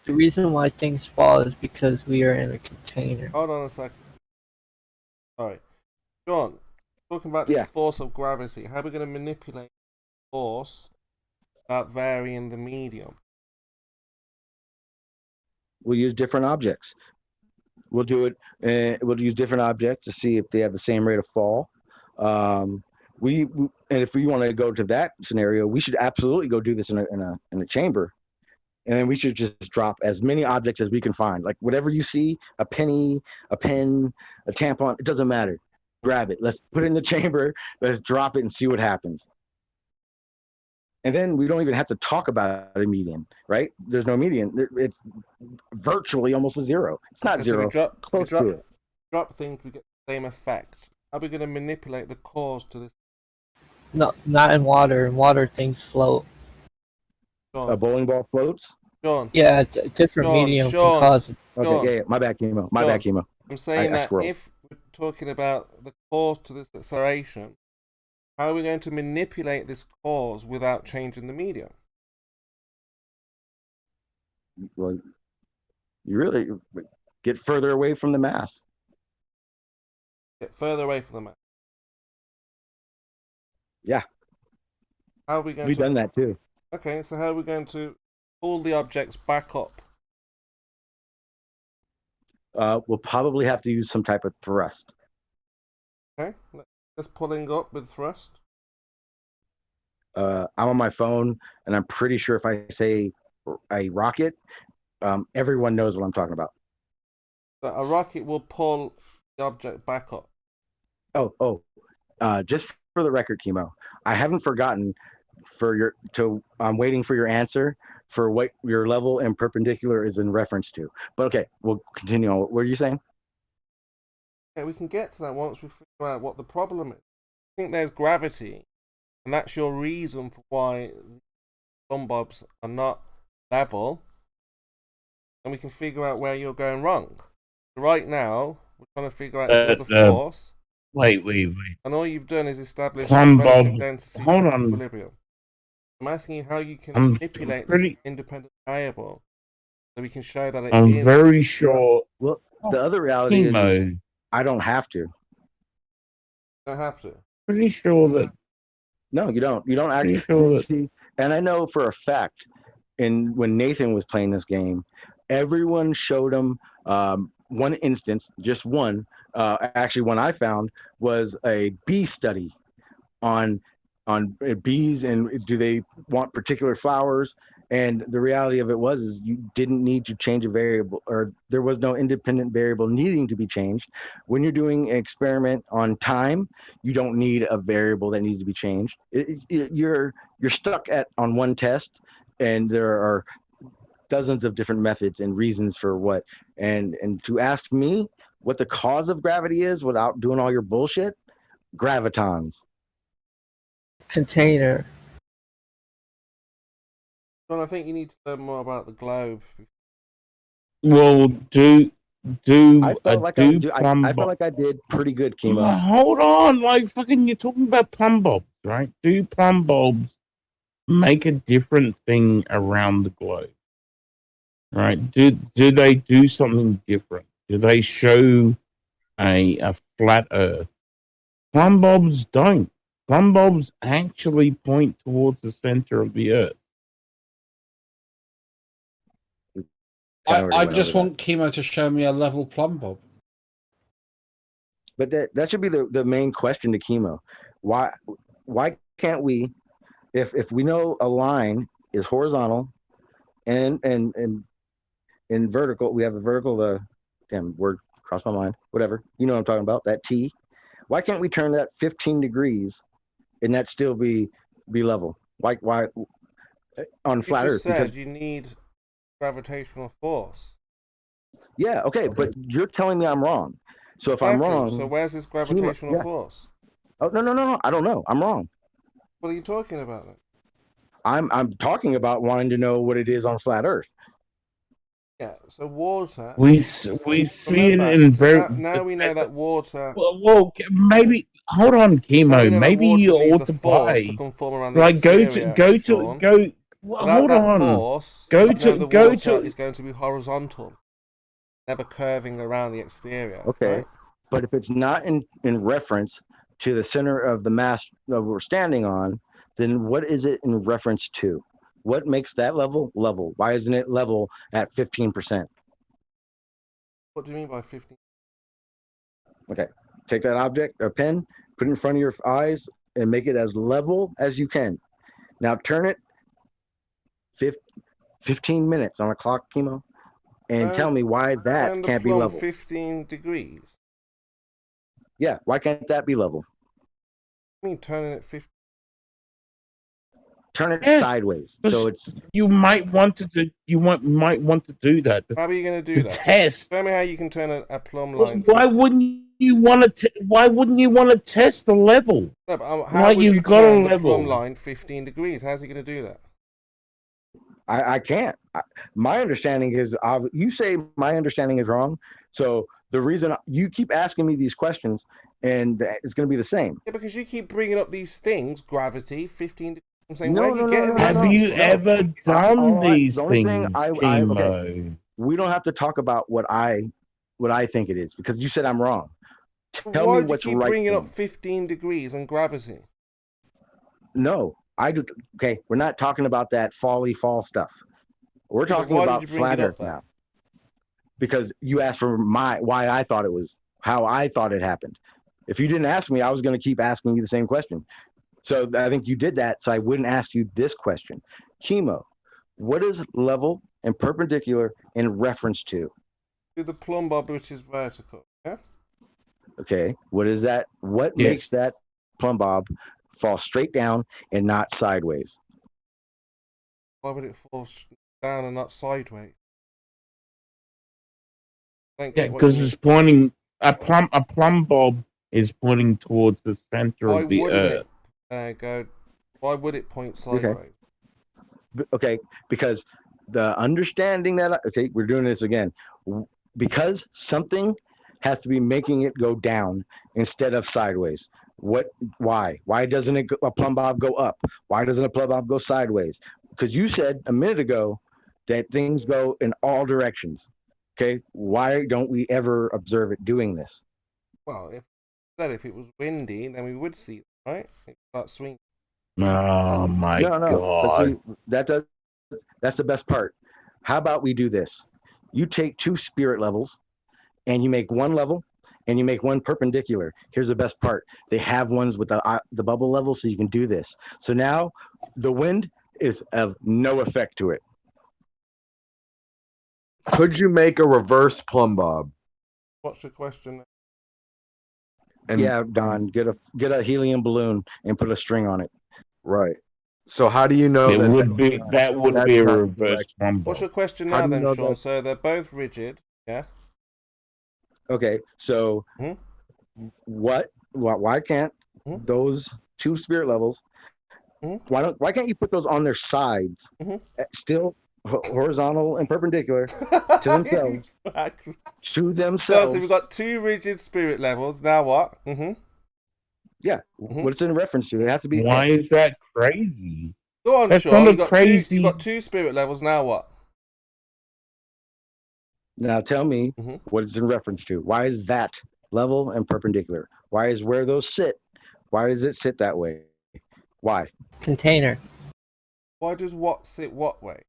The reason why things fall is because we are in a container. Hold on a second. Alright. John, talking about this force of gravity, how are we going to manipulate force without varying the medium? We'll use different objects. We'll do it. We'll use different objects to see if they have the same rate of fall. And if we want to go to that scenario, we should absolutely go do this in a chamber, and then we should just drop as many objects as we can find. Like whatever you see, a penny, a pen, a tampon, it doesn't matter. Grab it. Let's put it in the chamber. Let's drop it and see what happens. And then we don't even have to talk about a median, right? There's no median. It's virtually almost a zero. It's not zero. Close to it. Drop things, we get the same effect. How are we going to manipulate the cause to this? No, not in water. In water, things float. John. A bowling ball floats? John. Yeah, a different medium can cause it. Okay, yeah. My bad, chemo. My bad, chemo. I'm saying that if we're talking about the cause to this acceleration, how are we going to manipulate this cause without changing the medium? Well, you really get further away from the mass. Get further away from the mass. Yeah. How are we going We've done that too. Okay, so how are we going to pull the objects back up? We'll probably have to use some type of thrust. Okay, just pulling up with thrust. I'm on my phone, and I'm pretty sure if I say a rocket, everyone knows what I'm talking about. So a rocket will pull the object back up. Just for the record, chemo, I haven't forgotten I'm waiting for your answer for what your level and perpendicular is in reference to. But okay, we'll continue on. What were you saying? Okay, we can get to that once we figure out what the problem is. I think there's gravity, and that's your reason for why some bobs are not level, and we can figure out where you're going wrong. Right now, we're trying to figure out if there's a force. Wait. And all you've done is establish relative density and equilibrium. I'm asking you how you can manipulate this independent variable so we can show that it is. I'm very sure. Well, the other reality is I don't have to. You don't have to. Pretty sure that. No, you don't. You don't actually see. And I know for a fact, when Nathan was playing this game, everyone showed him one instance, just one. Actually, one I found was a bee study on bees and do they want particular flowers. And the reality of it is you didn't need to change a variable, or there was no independent variable needing to be changed. When you're doing an experiment on time, you don't need a variable that needs to be changed. You're stuck on one test, and there are dozens of different methods and reasons for what. And to ask me what the cause of gravity is without doing all your bullshit, gravitons. Container. Well, I think you need to learn more about the globe. Well, I felt like I did pretty good, Chemo. Hold on, like fucking, you're talking about plumb bobs, right? Do plumb bobs make a different thing around the globe? Right? Do they do something different? Do they show a flat Earth? Plumb bobs don't. Plumb bobs actually point towards the center of the Earth. I just want Chemo to show me a level plumb bob. But that should be the main question to Chemo. Why can't we, if we know a line is horizontal and vertical, we have a vertical, damn word crossed my mind, whatever, you know what I'm talking about, that T. Why can't we turn that 15 degrees and that still be level? Why on flat Earth? Because you need gravitational force. Yeah, okay, but you're telling me I'm wrong. So if I'm wrong, so where's this gravitational force? Oh no, I don't know. I'm wrong. What are you talking about then? I'm talking about wanting to know what it is on flat Earth. Yeah, so water. We see it in very. Now we know that water. Well, maybe hold on, Chemo. Maybe you ought to buy. To conform around like go to. Well, hold on. Force, go to. Is going to be horizontal, never curving around the exterior. Okay, right? But if it's not in reference to the center of the mass that we're standing on, then what is it in reference to? What makes that level? Why isn't it level at 15%? What do you mean by 15? Okay, take that object, a pen, put it in front of your eyes, and make it as level as you can. Now turn it 15 minutes on a clock, Chemo, and tell me why that can't be level. 15 degrees. Yeah, why can't that be level? I mean, turning it 15. Turn it sideways, so it's. You might want to do. Might want to do that. How are you going to do that? Test. Tell me how you can turn a plumb line. Why wouldn't you want to? Why wouldn't you want to test the level? No, but how would you turn the plumb line 15 degrees? How's he going to do that? I can't. My understanding is, you say my understanding is wrong. So the reason you keep asking me these questions, and it's going to be the same. Yeah, because you keep bringing up these things, gravity, 15 degrees. I'm saying, Have you ever done these things, Chemo? We don't have to talk about what I think it is, because you said I'm wrong. Tell me what's right. Why do you keep bringing up 15 degrees and gravity? No. I do. Okay, we're not talking about that fall stuff. We're talking about flat Earth now. Because you asked for why I thought it was, how I thought it happened. If you didn't ask me, I was going to keep asking you the same question. So I think you did that, so I wouldn't ask you this question. Chemo, what is level and perpendicular in reference to? To the plumb bob, which is vertical. Yeah. Okay, what is that? What makes that plumb bob fall straight down and not sideways? Why would it fall down and not sideways? Yeah, because it's pointing. A plumb bob is pointing towards the center of the Earth. Why would it point sideways? Okay, because the understanding that we're doing this again, because something has to be making it go down instead of sideways. Why doesn't a plumb bob go up? Why doesn't a plumb bob go sideways? Because you said a minute ago that things go in all directions. Okay, why don't we ever observe it doing this? Well, if it was windy, then we would see it, right? It start swinging. Oh my God! See, that's the best part. How about we do this? You take two spirit levels, and you make one level, and you make one perpendicular. Here's the best part: they have ones with the bubble level, so you can do this. So now the wind is of no effect to it. Could you make a reverse plumb bob? What's your question? Yeah, Don, get a helium balloon and put a string on it. Right. So how do you know that would be a reverse plumb bob? What's your question now, then, Sean? So they're both rigid, yeah? Okay, so why can't those two spirit levels? Why can't you put those on their sides, still horizontal and perpendicular to themselves? To themselves. So we've got two rigid spirit levels. Now what? Yeah. What's in reference to? It has to be. Why is that crazy? Go on, That's Sean. not crazy. You've got two spirit levels. Now what? Now tell me what it's in reference to. Why is that level and perpendicular? Why is where those sit? Why does it sit that way? Why? Container. Why does what sit what way?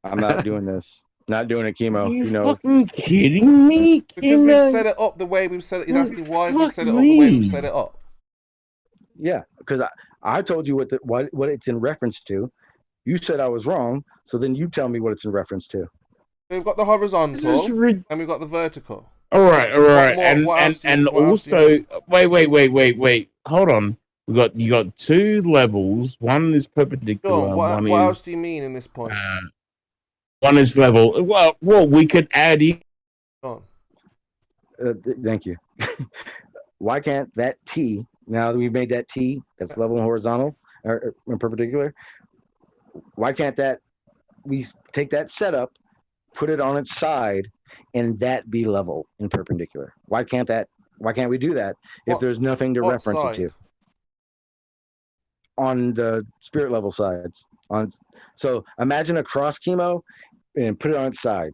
I'm not doing this. Not doing it, Chemo. Are you fucking kidding me? Because we've set it up the way we've set it. He's asking why we set it up the way we've set it up. Yeah, because I told you what it's in reference to. You said I was wrong, so then you tell me what it's in reference to. We've got the horizontal and we've got the vertical. All right. And also, wait. Hold on. You got two levels. One is perpendicular. Sure, what else do you mean in this point? One is level. Well, we could add in. Thank you. Why can't that T? Now that we've made that T, that's level and horizontal or perpendicular. Why can't we take that setup, put it on its side, and that be level and perpendicular? Why can't we do that if there's nothing to reference it to? On the spirit level sides. So imagine a cross Chemo and put it on its side.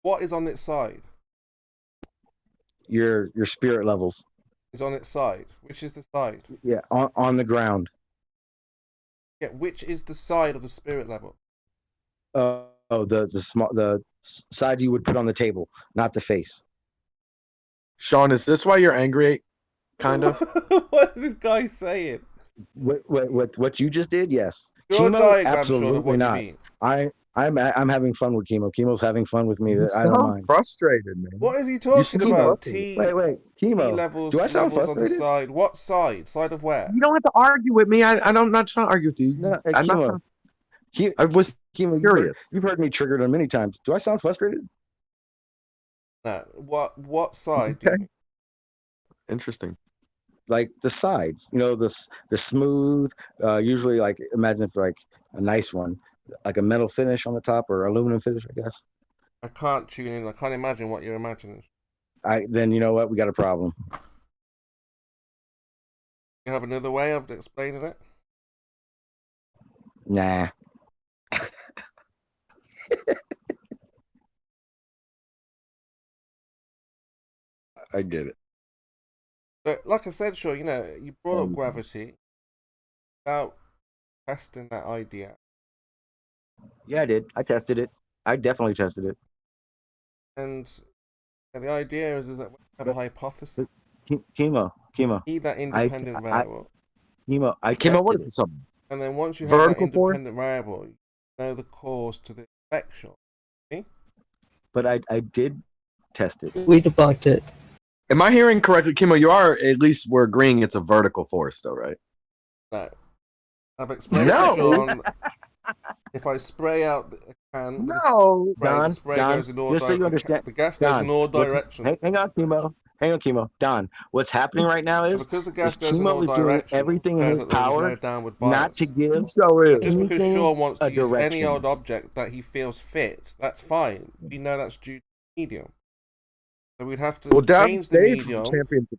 What is on its side? Your spirit levels. Is on its side. Which is the side? Yeah, on the ground. Yeah, which is the side of the spirit level? The side you would put on the table, not the face. Sean, is this why you're angry? Kind of. What is this guy saying? What you just did? Yes. Your Chemo, diagram, absolutely what not. You mean? I'm having fun with Chemo. Chemo's having fun with me. You I don't mind. Frustrated, man. What is he talking about? Wait, Chemo. Levels, do I sound levels frustrated? on the side. What side? Side of where? You don't have to argue with me. I'm not trying to argue with you. No, I'm Chemo. I was curious. You've heard me triggered on many times. Do I sound frustrated? No. What side? Okay. Interesting. Like the sides, the smooth. Usually, like imagine it's like a nice one, like a metal finish on the top or aluminum finish, I guess. I can't tune in. I can't imagine what you're imagining. Then you know what? We got a problem. You have another way of explaining it? Nah. I get it. But like I said, sure, you brought up gravity without testing that idea. Yeah, I did. I tested it. I definitely tested it. And the idea is that we have a hypothesis. Chemo. Need that independent variable. Chemo, what is this? And then once you have that independent variable, you know the cause to the effect. See? But I did test it. We debunked it. Am I hearing correctly, Kimo? We're agreeing it's a vertical force, though, right? No. I've explained to Sean, if I spray out a can, the spray goes in all just so you understand, the gas goes in all directions. Hang on, Chemo. Don, what's happening right now is because the gas goes in all directions, doing everything in his power not to give. Just because Sean wants to use any old object that he feels fit, that's fine. We know that's due to the medium. So we'd have to change the medium.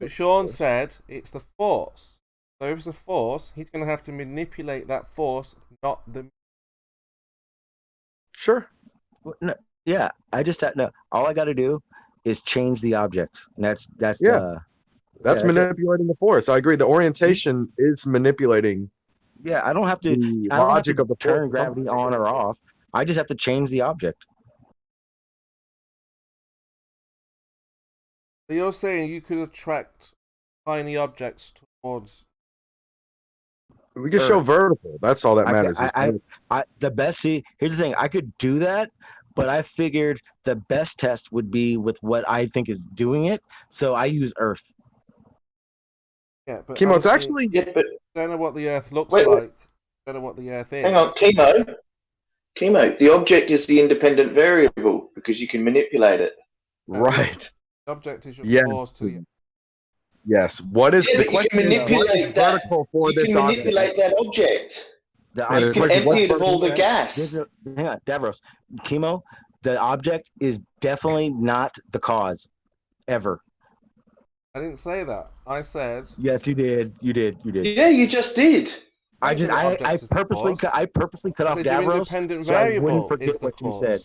But Sean said it's the force. So if it's a force, he's going to have to manipulate that force, not the. Sure. No, yeah, I just no. All I got to do is change the objects. And that's manipulating the force. I agree. The orientation is manipulating. Yeah, I don't have to. I don't have to turn gravity on or off. I just have to change the object. So you're saying you could attract tiny objects towards. We can show vertical. That's all that matters. Here's the thing. I could do that, but I figured the best test would be with what I think is doing it. So I use Earth. Yeah, but Chemo, it's actually... Yeah, but... Don't know what the Earth looks like. Don't know what the Earth is. Hang on, Chemo. The object is the independent variable because you can manipulate it. Right. The object is your force to the... Yes. What is the question? What is vertical for this object? You can manipulate that object. You can empty it of all the gas. Hang on, Davros. Chemo, the object is definitely not the cause, ever. I didn't say that. I said... Yes, you did. You did. Yeah, you just did. I purposely cut off Davros so I wouldn't forget what you said.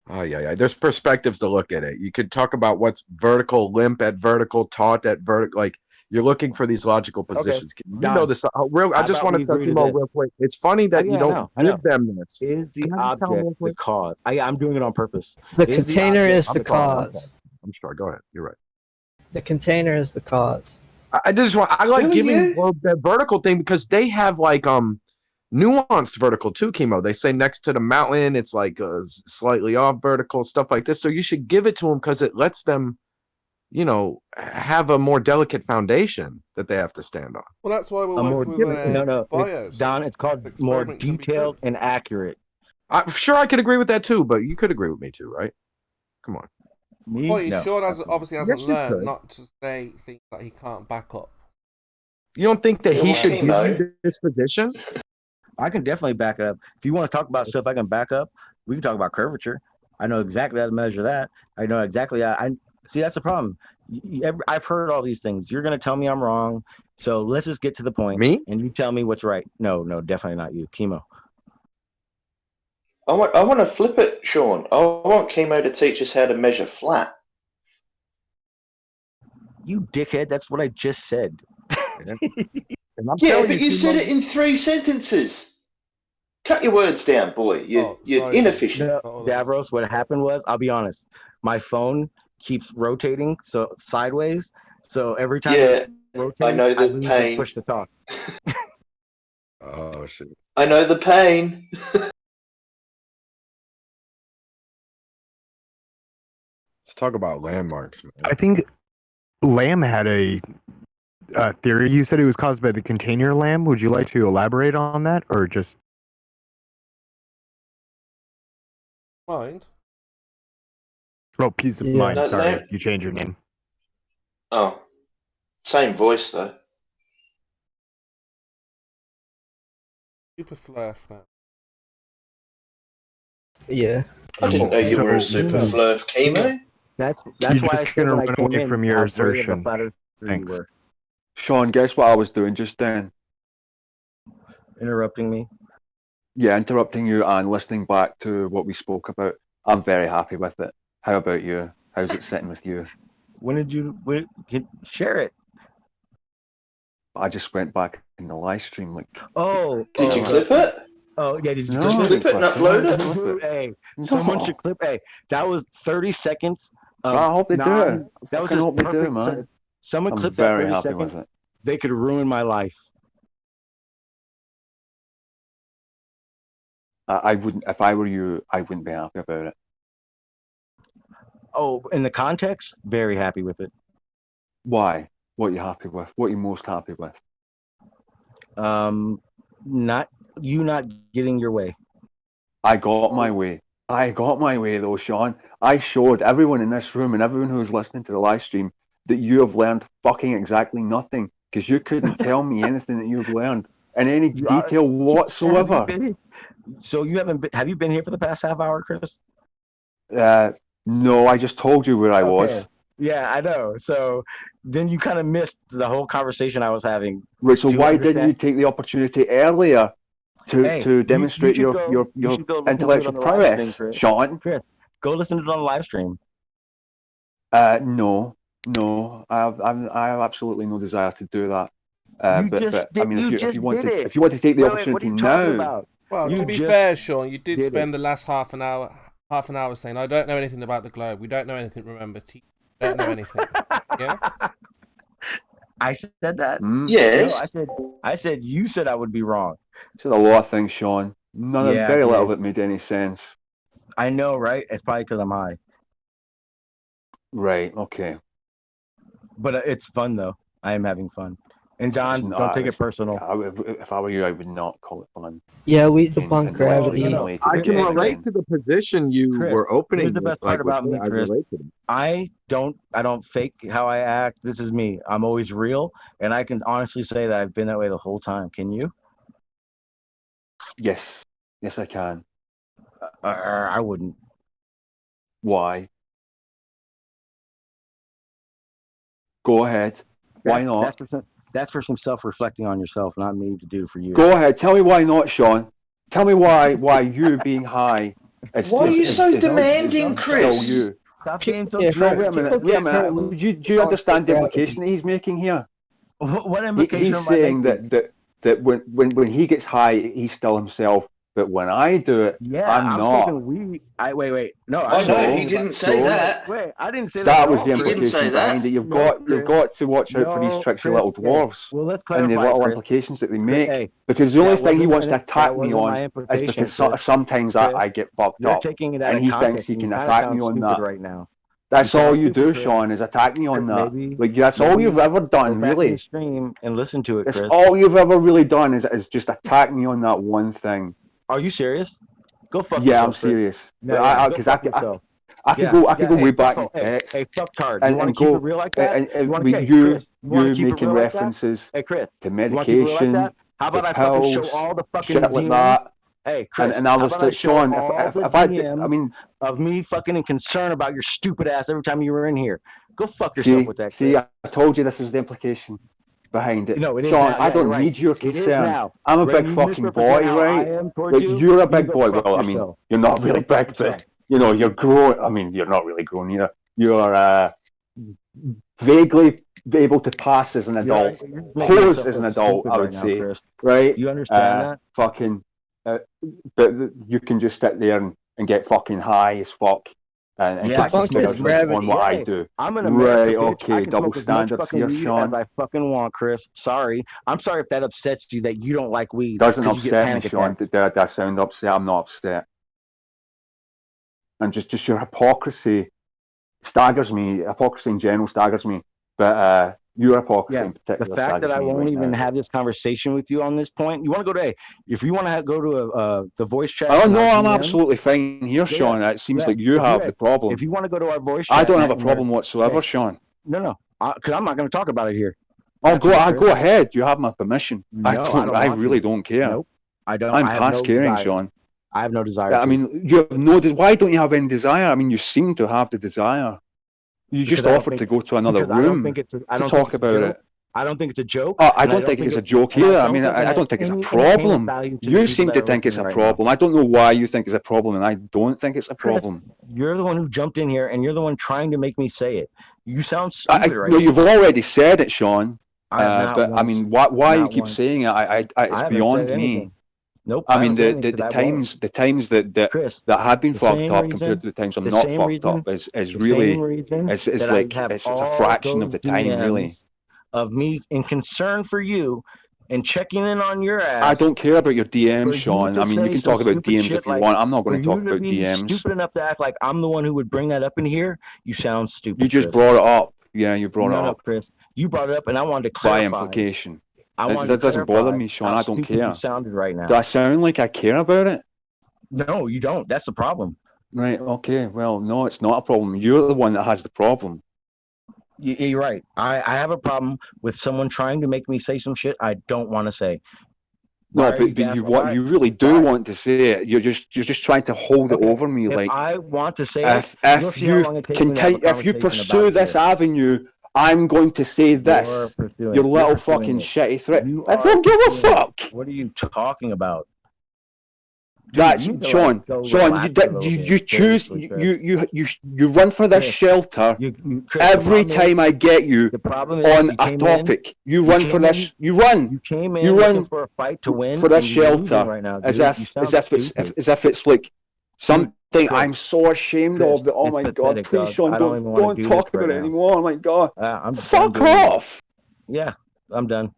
Oh, yeah. There's perspectives to look at it. You could talk about what's vertical, limp at vertical, taut at vertical. Like, you're looking for these logical positions. Okay. You know this. I just want to touch you real quick. It's funny that you don't give them this. Is the object the cause? I'm doing it on purpose. The container is the cause. I'm sorry. Go ahead. You're right. The container is the cause. I like giving the vertical thing because they have like nuanced vertical too, Chemo. They say next to the mountain, it's like slightly off vertical, stuff like this. So you should give it to them because it lets them, have a more delicate foundation that they have to stand on. Well, that's why we're working with bios. Don, it's called more detailed and accurate. I'm sure I could agree with that too, but you could agree with me too, right? Come on. Sean obviously hasn't learned not to say things that he can't back up. You don't think that he should give you this position? I can definitely back it up. If you want to talk about stuff I can back up, we can talk about curvature. I know exactly how to measure that. I know exactly. I see that's the problem. I've heard all these things. You're going to tell me I'm wrong. So let's just get to the point. Me? And you tell me what's right. No, definitely not you. Chemo. I want to flip it, Sean. I want Chemo to teach us how to measure flat. You dickhead, that's what I just said. Yeah, but you said it in 3 sentences. Cut your words down, boy. You're inefficient. No, Davros, what happened was, I'll be honest, my phone keeps rotating sideways. So every time it rotates, I know the pain. Push to talk. Oh, shit. I know the pain. Let's talk about landmarks, man. I think Lamb had a theory. You said it was caused by the container lamb. Would you like to elaborate on that, or just mind? Oh, peace of mind. Sorry, you changed your name. Oh, same voice though. Super flurf now. Yeah. I didn't know you were a super flurf, Chemo. That's You're why just going to run away from your assertion. Thanks. Sean, guess what I was doing just then? Interrupting me? Yeah, interrupting you and listening back to what we spoke about. I'm very happy with it. How about you? How's it sitting with you? When did you share it? I just went back in the live stream. Did you clip it? Oh, yeah, did you clip it and upload it? Hey, someone should clip. Hey, that was 30 seconds. I hope they do. That was I hope perfect. They do, man. Someone clipped that 30 seconds. With it. They could ruin my life. I wouldn't. If I were you, I wouldn't be happy about it. Oh, in the context, very happy with it. Why? What are you happy with? What are you most happy with? Not getting your way. I got my way. I got my way though, Sean. I showed everyone in this room and everyone who's listening to the live stream that you have learned fucking exactly nothing because you couldn't tell me anything that you've learned in any detail whatsoever. So you haven't been, have you been here for the past half hour, Chris? No, I just told you where I was. Yeah, I know. So then you kind of missed the whole conversation I was having. Right, so why didn't you take the opportunity earlier to demonstrate your intellectual prowess, Sean? Chris, go listen to it on the live stream. No, I have absolutely no desire to do that. If you want to take the opportunity now. Well, to be fair, Sean, you did spend the last half an hour saying, I don't know anything about the globe. We don't know anything, remember. Don't know anything. Yeah? I said that? Yes. No, I said you said I would be wrong. You said a lot of things, Sean. Very little of it made any sense. I know, right? It's probably because I'm high. Right, okay. But it's fun, though. I am having fun. And John, don't take it personal. If I were you, I would not call it fun. Yeah, we debunk gravity. I can relate to the position you were opening. Here's the best part about me, Chris. I don't fake how I act. This is me. I'm always real, and I can honestly say that I've been that way the whole time. Can you? Yes, I can. I wouldn't. Why? Go ahead. Why not? That's for some self-reflecting on yourself, not me to do for you. Go ahead. Tell me why not, Sean. Tell me why you being high. Why are you so demanding, Chris? Stop being so. No, wait a minute. Do you understand the implication that he's making here? What implication? He's saying that when he gets high, he's still himself. But when I do it, I'm not. Wait. No, he didn't say that. Wait, I didn't say that. That was the implication behind it. You've got to watch out for these tricksy little dwarves and the little implications that they make. Because the only thing he wants to attack me on is because sometimes I get fucked up, and he thinks he can attack me on that. Right now. That's all you do, Sean, is attack me on that. Like that's all you've ever done, really. Stream and listen to it. That's all you've ever really done is just attack me on that one thing. Are you serious? Go fuck yourself. Yeah, I'm serious. Because I can go way back in text. Hey, fucktard. You want to keep it real like that? You making references to medication, how about I pills, fucking show all the fucking shit like that. Hey, Chris, and I was like, Sean, if I mean, of me fucking in concern about your stupid ass every time you were in here. Go fuck yourself with that. See, I told you this is the implication behind it. No, it Sean, is I don't need your concern. I'm a big fucking boy, right? Like, you're a big boy. Well, I mean, you're not really big, but you're grown. I mean, you're not really grown either. You're vaguely able to pass as an adult, pose as an adult, I would say, right? You understand that? Fucking, but you can just sit there and get fucking high as fuck. And on what I do. I'm an American, right, okay, double standards here, Sean. As I fucking want, Chris. Sorry. I'm sorry if that upsets you that you don't like weed. Doesn't upset me, Sean. Did I sound upset? I'm not upset. And just your hypocrisy staggers me. Hypocrisy in general staggers me. But your hypocrisy in particular. The fact that I won't even have this conversation with you on this point. You want to go to if you want to go to the voice chat. Oh no, I'm absolutely fine here, Sean. It seems like you have the problem. If you want to go to our voice chat, I don't have a problem whatsoever, Sean. No, because I'm not going to talk about it here. Oh, go ahead. You have my permission. I really don't care. Nope, I don't. I'm past caring, Sean. I have no desire. I mean, you have no. Why don't you have any desire? I mean, you seem to have the desire. You just offered to go to another room to talk about it. I don't think it's a joke. I don't think it's a joke either. I mean, I don't think it's a problem. You seem to think it's a problem. I don't know why you think it's a problem, and I don't think it's a problem. You're the one who jumped in here, and you're the one trying to make me say it. You sound stupid right now. No, you've already said it, Sean. But I mean, why you keep saying it? It's beyond me. Nope. I mean, the times that have been fucked up compared to the times I'm not fucked up is really it's like it's a fraction of the time, really. Of me in concern for you and checking in on your ass. I don't care about your DMs, Sean. I mean, you can talk about DMs if you want. I'm not going to talk about DMs. Stupid enough to act like I'm the one who would bring that up in here. You sound stupid. You just brought it up. Yeah, you brought it up. No, Chris. You brought it up, and I wanted to clarify. By implication. That doesn't bother me, Sean. I don't care. You sounded right now. Do I sound like I care about it? No, you don't. That's the problem. Right. Okay. Well, no, it's not a problem. You're the one that has the problem. You're right. I have a problem with someone trying to make me say some shit I don't want to say. No, but you really do want to say it. You're just trying to hold it over me. Like I want to say if you pursue this avenue, I'm going to say this. Your little fucking shitty threat. I don't give a fuck. What are you talking about? That's Sean. Sean, you choose. You run for this shelter every time I get you on a topic. You run for this. You run. You run for a fight to win for this shelter as if it's like something I'm so ashamed of. That, oh my god, please, Sean, don't talk about it anymore. Oh my god, fuck off. Yeah, I'm done.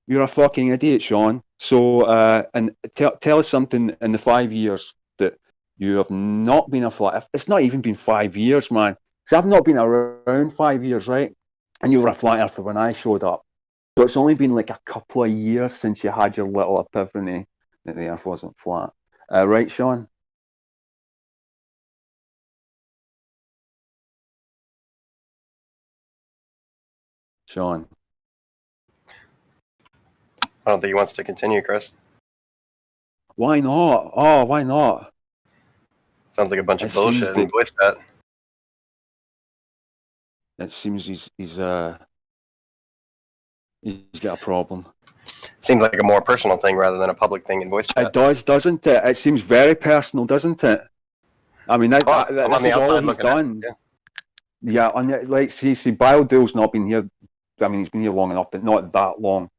You're a fucking idiot, Sean. So, and tell us something in the 5 years that you have not been a flat. It's not even been 5 years, man. So I've not been around 5 years, right? And you were a flat earther when I showed up. So it's only been like a couple of years since you had your little epiphany that the earth wasn't flat. Right, Sean? Sean. I don't think he wants to continue, Chris. Why not? Oh, why not? Sounds like a bunch of bullshit in voice chat. It seems he's got a problem. Seems like a more personal thing rather than a public thing in voice chat. It does, doesn't it? It seems very personal, doesn't it? I mean, that's all he's done. Yeah, like see, Bildale's not been here. I mean, he's been here long enough, but not that long.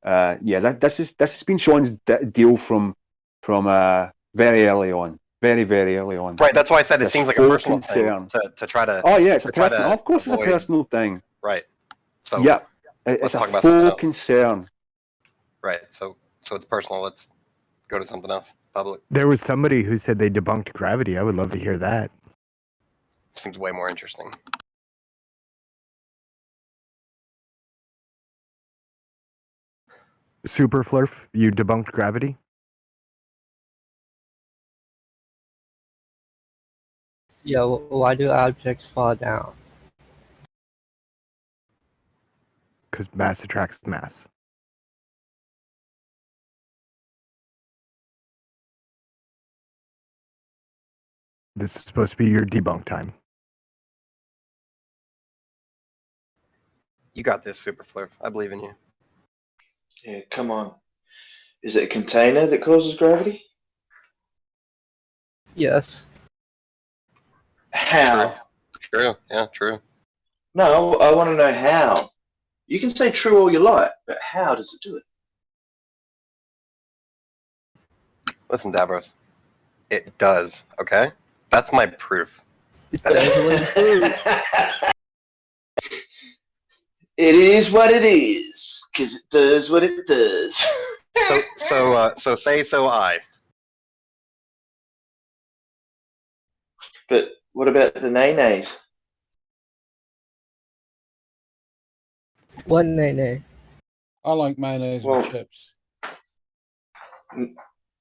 This has been Sean's deal from very early on, very early on. Right, that's why I said it seems like a personal thing to try to. Oh yeah, it's a personal. Of course, it's a personal thing. Right. So yeah, it's a full concern. Right. So it's personal. Let's go to something else. Public. There was somebody who said they debunked gravity. I would love to hear that. Seems way more interesting. Super Flurf, you debunked gravity? Yeah, why do objects fall down? Because mass attracts mass. This is supposed to be your debunk time. You got this, Super Flurf. I believe in you. Yeah, come on. Is it a container that causes gravity? Yes. How? True. Yeah, true. No, I want to know how. You can say true all you like, but how does it do it? Listen, Davros. It does, okay? That's my proof. It is what it is, because it does what it does. So say so I. But what about the nay-nays? What nay-nay? I like mayonnaise with chips.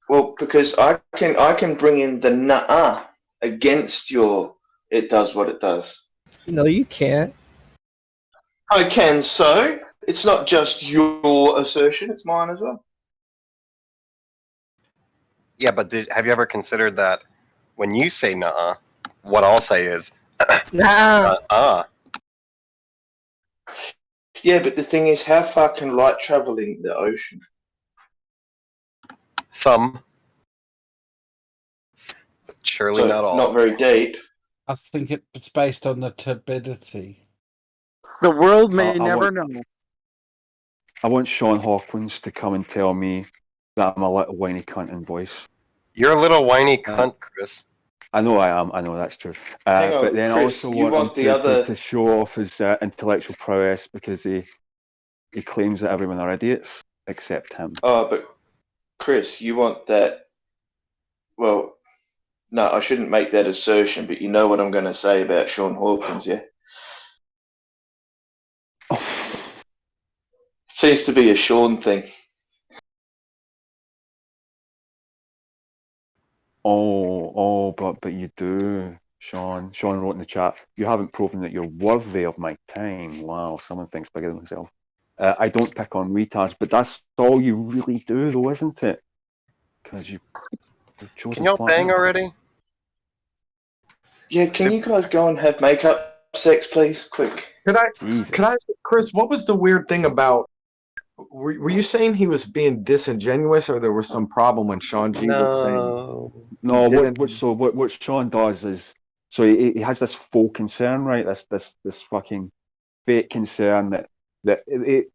Well, because I can bring in the nuh-uh against your it does what it does. No, you can't. I can, so it's not just your assertion, it's mine as well. Yeah, but have you ever considered that when you say nuh-uh, what I'll say is nuh-uh. Yeah, but the thing is, how far can light travel in the ocean? Some. Surely not all. Not very deep. I think it's based on the turbidity. The world may never know. I want Sean Hawkins to come and tell me that I'm a little whiny cunt in voice. You're a little whiny cunt, Chris. I know I am. I know that's true. But then Chris, I also want him to show off his intellectual prowess because he claims that everyone are idiots except him. Oh, but Chris, you want that? Well, no, I shouldn't make that assertion, but you know what I'm going to say about Sean Hawkins, yeah? Seems to be a Sean thing. But you do, Sean. Sean wrote in the chat, you haven't proven that you're worthy of my time. Wow, someone thinks bigger than himself. I don't pick on retards, but that's all you really do, though, isn't it? Because you chose. Can y'all bang already? Yeah, can you guys go and have makeup sex, please? Quick. Could I ask Chris, what was the weird thing about, were you saying he was being disingenuous or there was some problem when Sean G was saying? No, what Sean does is, so he has this faux concern, right? This fucking fake concern that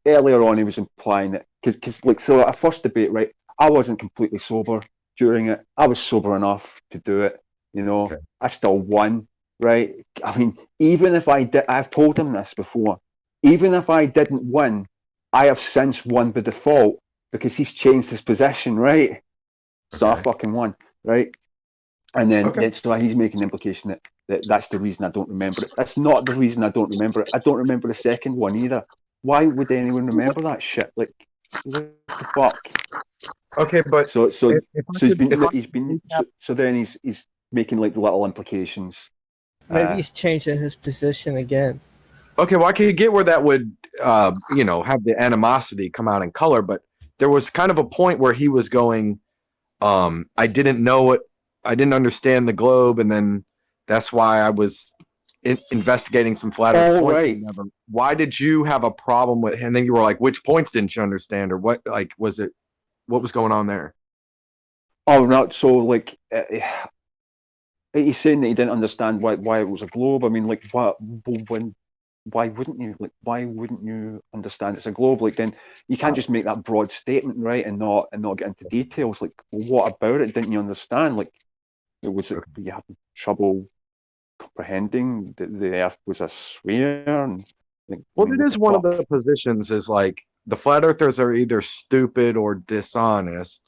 earlier on he was implying that, because like, so at first debate, right, I wasn't completely sober during it. I was sober enough to do it, you know. Okay. I still won, right? I mean, even if I did, I've told him this before, even if I didn't win, I have since won by default because he's changed his position, right? So I fucking won, right? And then so he's making the implication that that's the reason I don't remember it. That's not the reason I don't remember it. I don't remember the second one either. Why would anyone remember that shit? Like, what the fuck? Okay, but so then he's making like the little implications. Maybe he's changing his position again. Okay, well, I could get where that would, have the animosity come out in color, but there was kind of a point where he was going, I didn't know it, I didn't understand the globe, and then that's why I was investigating some flat Earth points. Right. Why did you have a problem with? And then you were like, which points didn't you understand, or what? Like, was it? What was going on there? Oh, no. So like, he's saying that he didn't understand why it was a globe. I mean, like, why wouldn't you? Like, why wouldn't you understand it's a globe? Like, then you can't just make that broad statement, right, and not get into details. Like, well, what about it didn't you understand? Like, you having trouble comprehending that the Earth was a sphere? And, like, well, it is one of the positions is like the flat earthers are either stupid or dishonest,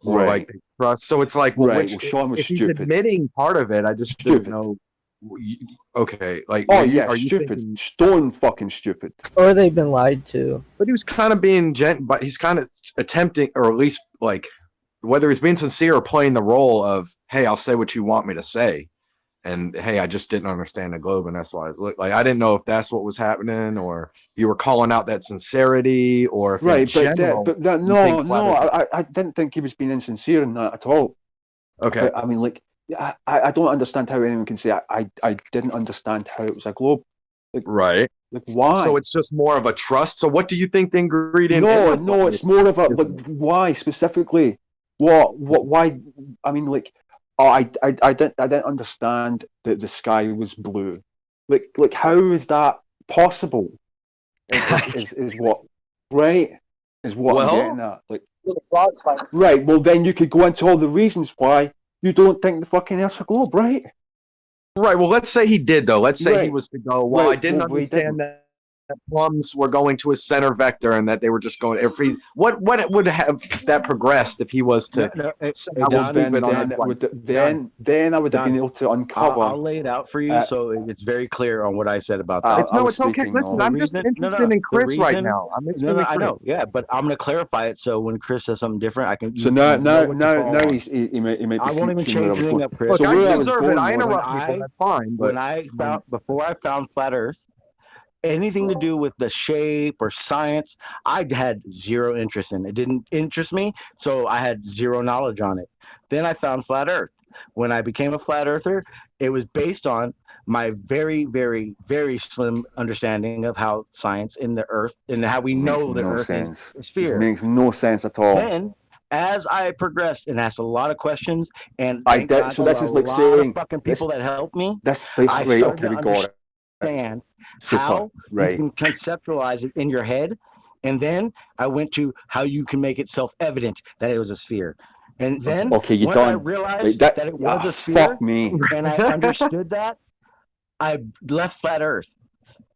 or like they trust. So it's like, well, Sean was if stupid. He's admitting part of it, I just didn't know. Okay, like, are you stupid? Thinking, stone fucking stupid. Or they've been lied to. But he was kind of being but he's kind of attempting, or at least like, whether he's being sincere or playing the role of, hey, I'll say what you want me to say. And hey, I just didn't understand the globe, and that's why it's like I didn't know if that's what was happening, or you were calling out that sincerity, or if I didn't think he was being insincere in that at all. Okay, I mean, like, I don't understand how anyone can say I didn't understand how it was a globe. Like, right? Like, why? So it's just more of a trust. So what do you think the ingredient? No, it's more of a like, why specifically? What? Why? I mean, like. Oh, I didn't understand that the sky was blue. Like how is that possible? Is what right? Is what I'm getting at. Like, right. Well, then you could go into all the reasons why you don't think the fucking Earth's a globe, right? Right. Well, let's say he did though. Let's say he was to go. Well, I didn't understand that plums were going to a center vector and that they were just going every. What would have that progressed if he was to? Then I would have been able to uncover. I'll lay it out for you so it's very clear on what I said about that. It's okay. Listen, I'm just interested in Chris right now. I'm interested in Chris. I know, yeah, but I'm going to clarify it so when Chris says something different, I can. So now he might be. I won't even change anything up, Chris. Look, I deserve it. I interrupt people. That's fine. But before I found flat Earth. Anything to do with the shape or science, I had zero interest in. It didn't interest me, so I had zero knowledge on it. Then I found flat Earth. When I became a flat earther, it was based on my very, very, very slim understanding of how science in the Earth and how we know the Earth is a sphere. It makes no sense at all. Then, as I progressed and asked a lot of questions, and so this is like saying fucking people that helped me. That's basically okay. We got it. Understand how you can conceptualize it in your head, and then I went to how you can make it self-evident that it was a sphere, and then when I realized that it was a sphere, and I understood that, I left flat Earth.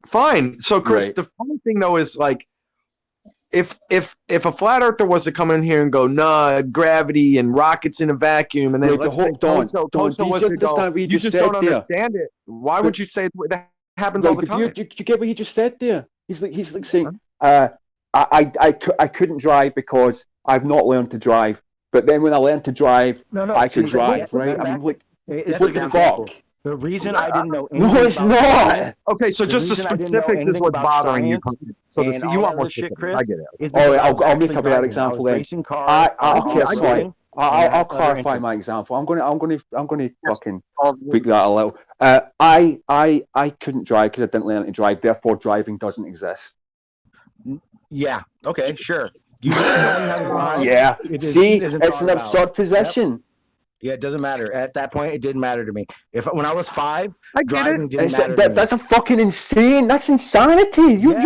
Fine. So, Chris, the funny thing though is like, if a flat earther was to come in here and go, nah, gravity and rockets in a vacuum, and then let's say Toso was to go, you just don't understand it. Why would you say that? Happens all the time. You get what he just said there. He's like saying, I couldn't drive because I've not learned to drive. But then when I learned to drive, I could drive, right? I mean, like, what the fuck? The reason I didn't know anything it's not. Science, okay, so just the specifics is what's bothering you. So you want more shit, Chris? I get it. I'll make a better example then. I'll clarify my example. I'm gonna fucking tweak that a little. I couldn't drive because I didn't learn to drive. Therefore, driving doesn't exist. Yeah. Okay. Sure. You drive, yeah. It's an absurd position. Yep. Yeah, it doesn't matter. At that point, it didn't matter to me. When I was 5, driving didn't matter to me. That's a fucking insane. That's insanity. You're I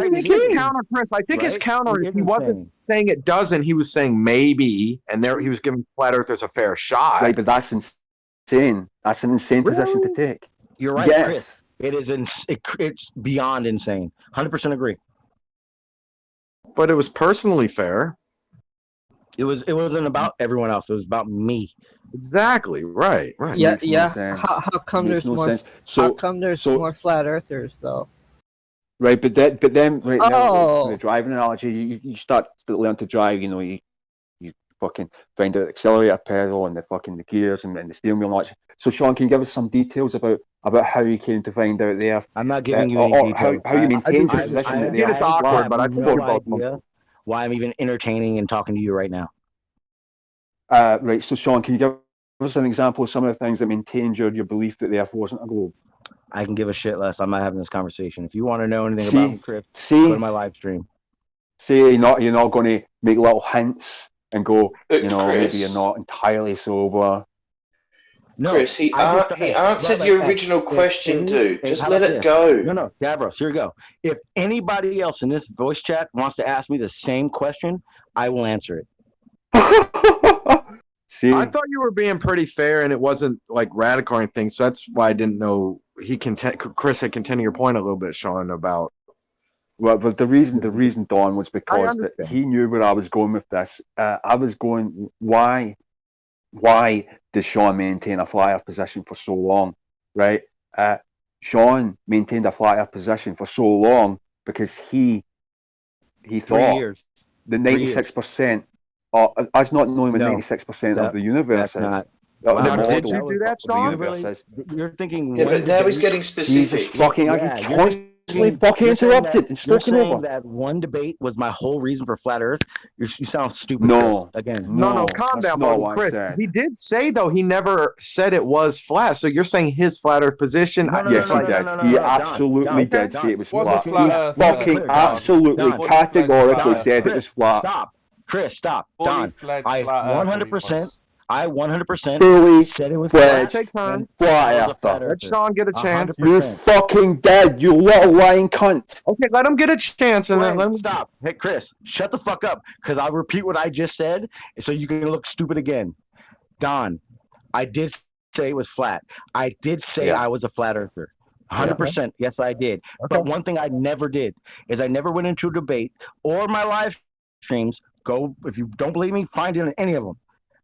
think his counter, Chris. I think his counter is he wasn't saying it doesn't. He was saying maybe, and he was giving flat earthers a fair shot. Right, but that's insane. That's an insane position to take. You're right, Chris. It is. It's beyond insane. 100% agree. But it was personally fair. It wasn't about everyone else. It was about me. Exactly. Right. Yeah, Makes no yeah. sense. How come Makes there's no more? sense. How come there's more flat earthers though? Right, but then right now, the Oh, driving analogy, you start to learn to drive. You know, you fucking find out the accelerator pedal and the gears and the steering wheel and all that. So, Sean, can you give us some details about how you came to find out there? I'm not giving you any or details. how you maintained your position that they it's awkward, but I think no we're both idea why I'm even entertaining and talking to you right now. Right, so Sean, can you give us an example of some of the things that maintained your belief that the Earth wasn't a globe? I can give a shit less. I'm not having this conversation. If you want to know anything about me, Chris, go to my live stream. You're not going to make little hints and go, Chris, maybe you're not entirely sober. No, Chris, he answered your original question, dude. Just let it go. No, Davros, here we go. If anybody else in this voice chat wants to ask me the same question, I will answer it. See, I thought you were being pretty fair, and it wasn't like radical or anything. So that's why I didn't know. Chris had continued your point a little bit, Sean, about. Well, but the reason Don was because that he knew where I was going with this. I was going, why does Sean maintain a flat earth position for so long, right? Sean maintained a flat earth position for so long because he thought the 96%, us not knowing what 96% of the universe is. Did you do that, Sean? You're thinking. Yeah, but now he's getting specific. Jesus fucking, constantly fucking interrupted and spoken over. You're saying that one debate was my whole reason for flat Earth. You sound stupid. No, Chris, again. No, calm down, Chris. He did say though he never said it was flat. So you're saying his flat Earth position? Yes, he did. He absolutely did say it was flat. He fucking absolutely categorically said it was flat. Stop, Chris. Stop, Don. I 100%. I 100% fully said it was flat. Take time. Flat Earther. Let Sean get a chance. 100%. You fucking did, you little lying cunt. Okay, let him get a chance and then let him stop. Hey, Chris, shut the fuck up, because I'll repeat what I just said, so you can look stupid again. Don, I did say it was flat. I did say I was a flat earther. 100%. Yes, I did. Okay. But one thing I never did is I never went into a debate or my live streams. Go, if you don't believe me, find it in any of them.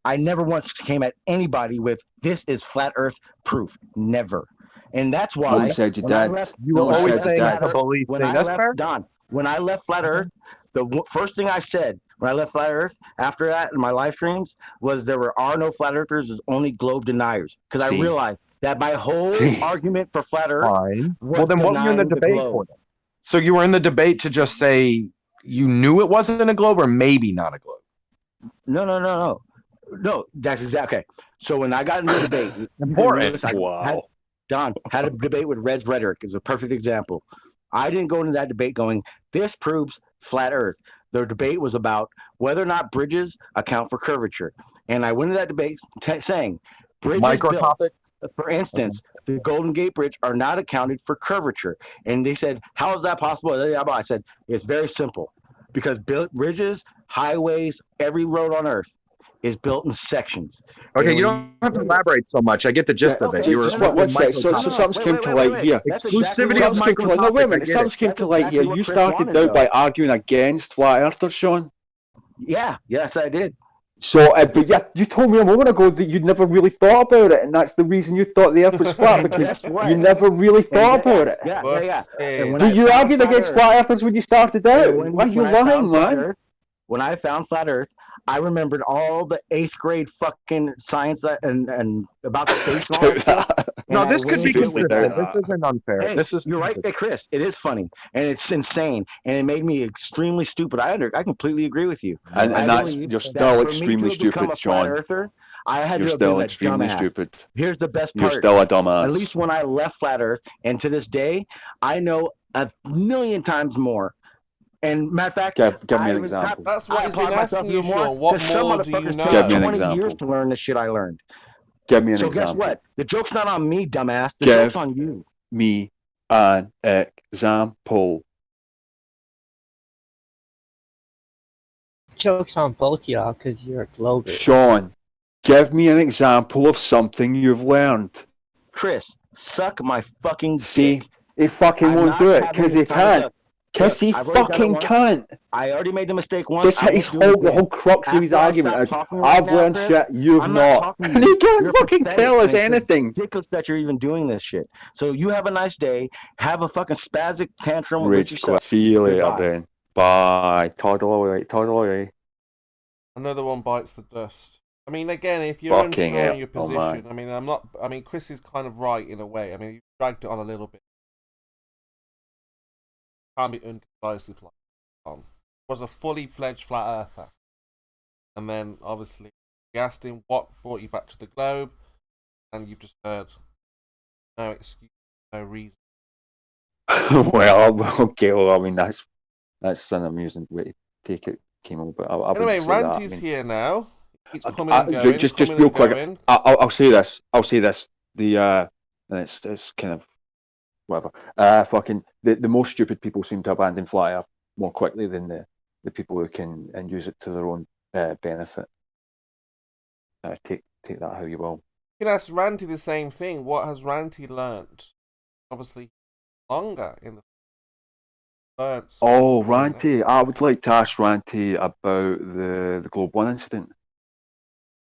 I never once came at anybody with this is flat Earth proof. Never. And that's why no one said you did. You always say that's a belief thing. That's fair. Don, when I left Flat Earth, the first thing I said when I left Flat Earth after that in my live streams was there are no flat earthers, there's only globe deniers. Because I realized that my whole argument for Flat Earth was well, then what were you in the debate for? So you were in the debate to just say you knew it wasn't a globe or maybe not a globe? No, that's exactly. Okay. So when I got into the debate, Don had a debate with Red's Rhetoric is a perfect example. I didn't go into that debate going, this proves flat Earth. The debate was about whether or not bridges account for curvature. And I went into that debate saying, bridges built, for instance, the Golden Gate Bridge are not accounted for curvature. And they said, how is that possible? I said, it's very simple. Because bridges, highways, every road on Earth is built in sections. Okay, you don't have to elaborate so much. I get the gist of it. You were so something came to light here. Exclusivity of micro. Wait a minute. Something came to light here. You started out by arguing against flat earthers, Sean. Yeah, yes, I did. So, but yeah, you told me a moment ago that you'd never really thought about it, and that's the reason you thought the Earth was flat because you never really thought about it. Yeah. Did you argue against flat earthers when you started out? Why are you lying, man? When I found flat Earth, I remembered all the 8th grade fucking science and about space and all that stuff. No, this could be consistent. This isn't unfair. Hey, you're right, Chris. It is funny and it's insane and it made me extremely stupid. I completely agree with you. And that's you're still extremely stupid, Sean. You're still extremely stupid. Here's the best part. You're still a dumbass. At least when I left Flat Earth, and to this day, I know 1,000,000 times more. And matter of fact, give me an example. That's what he's been asking you, Sean. What more do you know? Give me an 20 years to learn the shit I learned. Give me an example. So guess what? The joke's not on me, dumbass. The joke's on you. Me an example. Joke's on both y'all because you're a glober. Sean, give me an example of something you've learned. Chris, suck my fucking dick. See, he fucking won't do it because he can't. Kiss he fucking cunt. I already made the mistake once. This his the whole crux of his argument is, I've learned shit, you've not. And he can't fucking tell us anything. It's ridiculous that you're even doing this shit. So you have a nice day. Have a fucking spastic tantrum with yourself. See you later, then. Bye. Toddle away. Another one bites the dust. I mean, again, if you're unsure in your position, I mean, Chris is kind of right in a way. I mean, you dragged it on a little bit. Can't be undecisive like that. Was a fully fledged flat earther, and then obviously we asked him what brought you back to the globe, and you've just heard no excuse, no reason. Well, okay. Well, I mean that's an amusing way to take it, Kimo. But anyway, Randy's here now. He's coming and going. Just real quick. I'll say this. The and it's kind of whatever. Fucking the most stupid people seem to abandon flat earth more quickly than the people who can and use it to their own benefit. Take that how you will. You can ask Randy the same thing. What has Randy learnt? Obviously, longer in the Ranty, I would like to ask Ranty about the Globe One incident.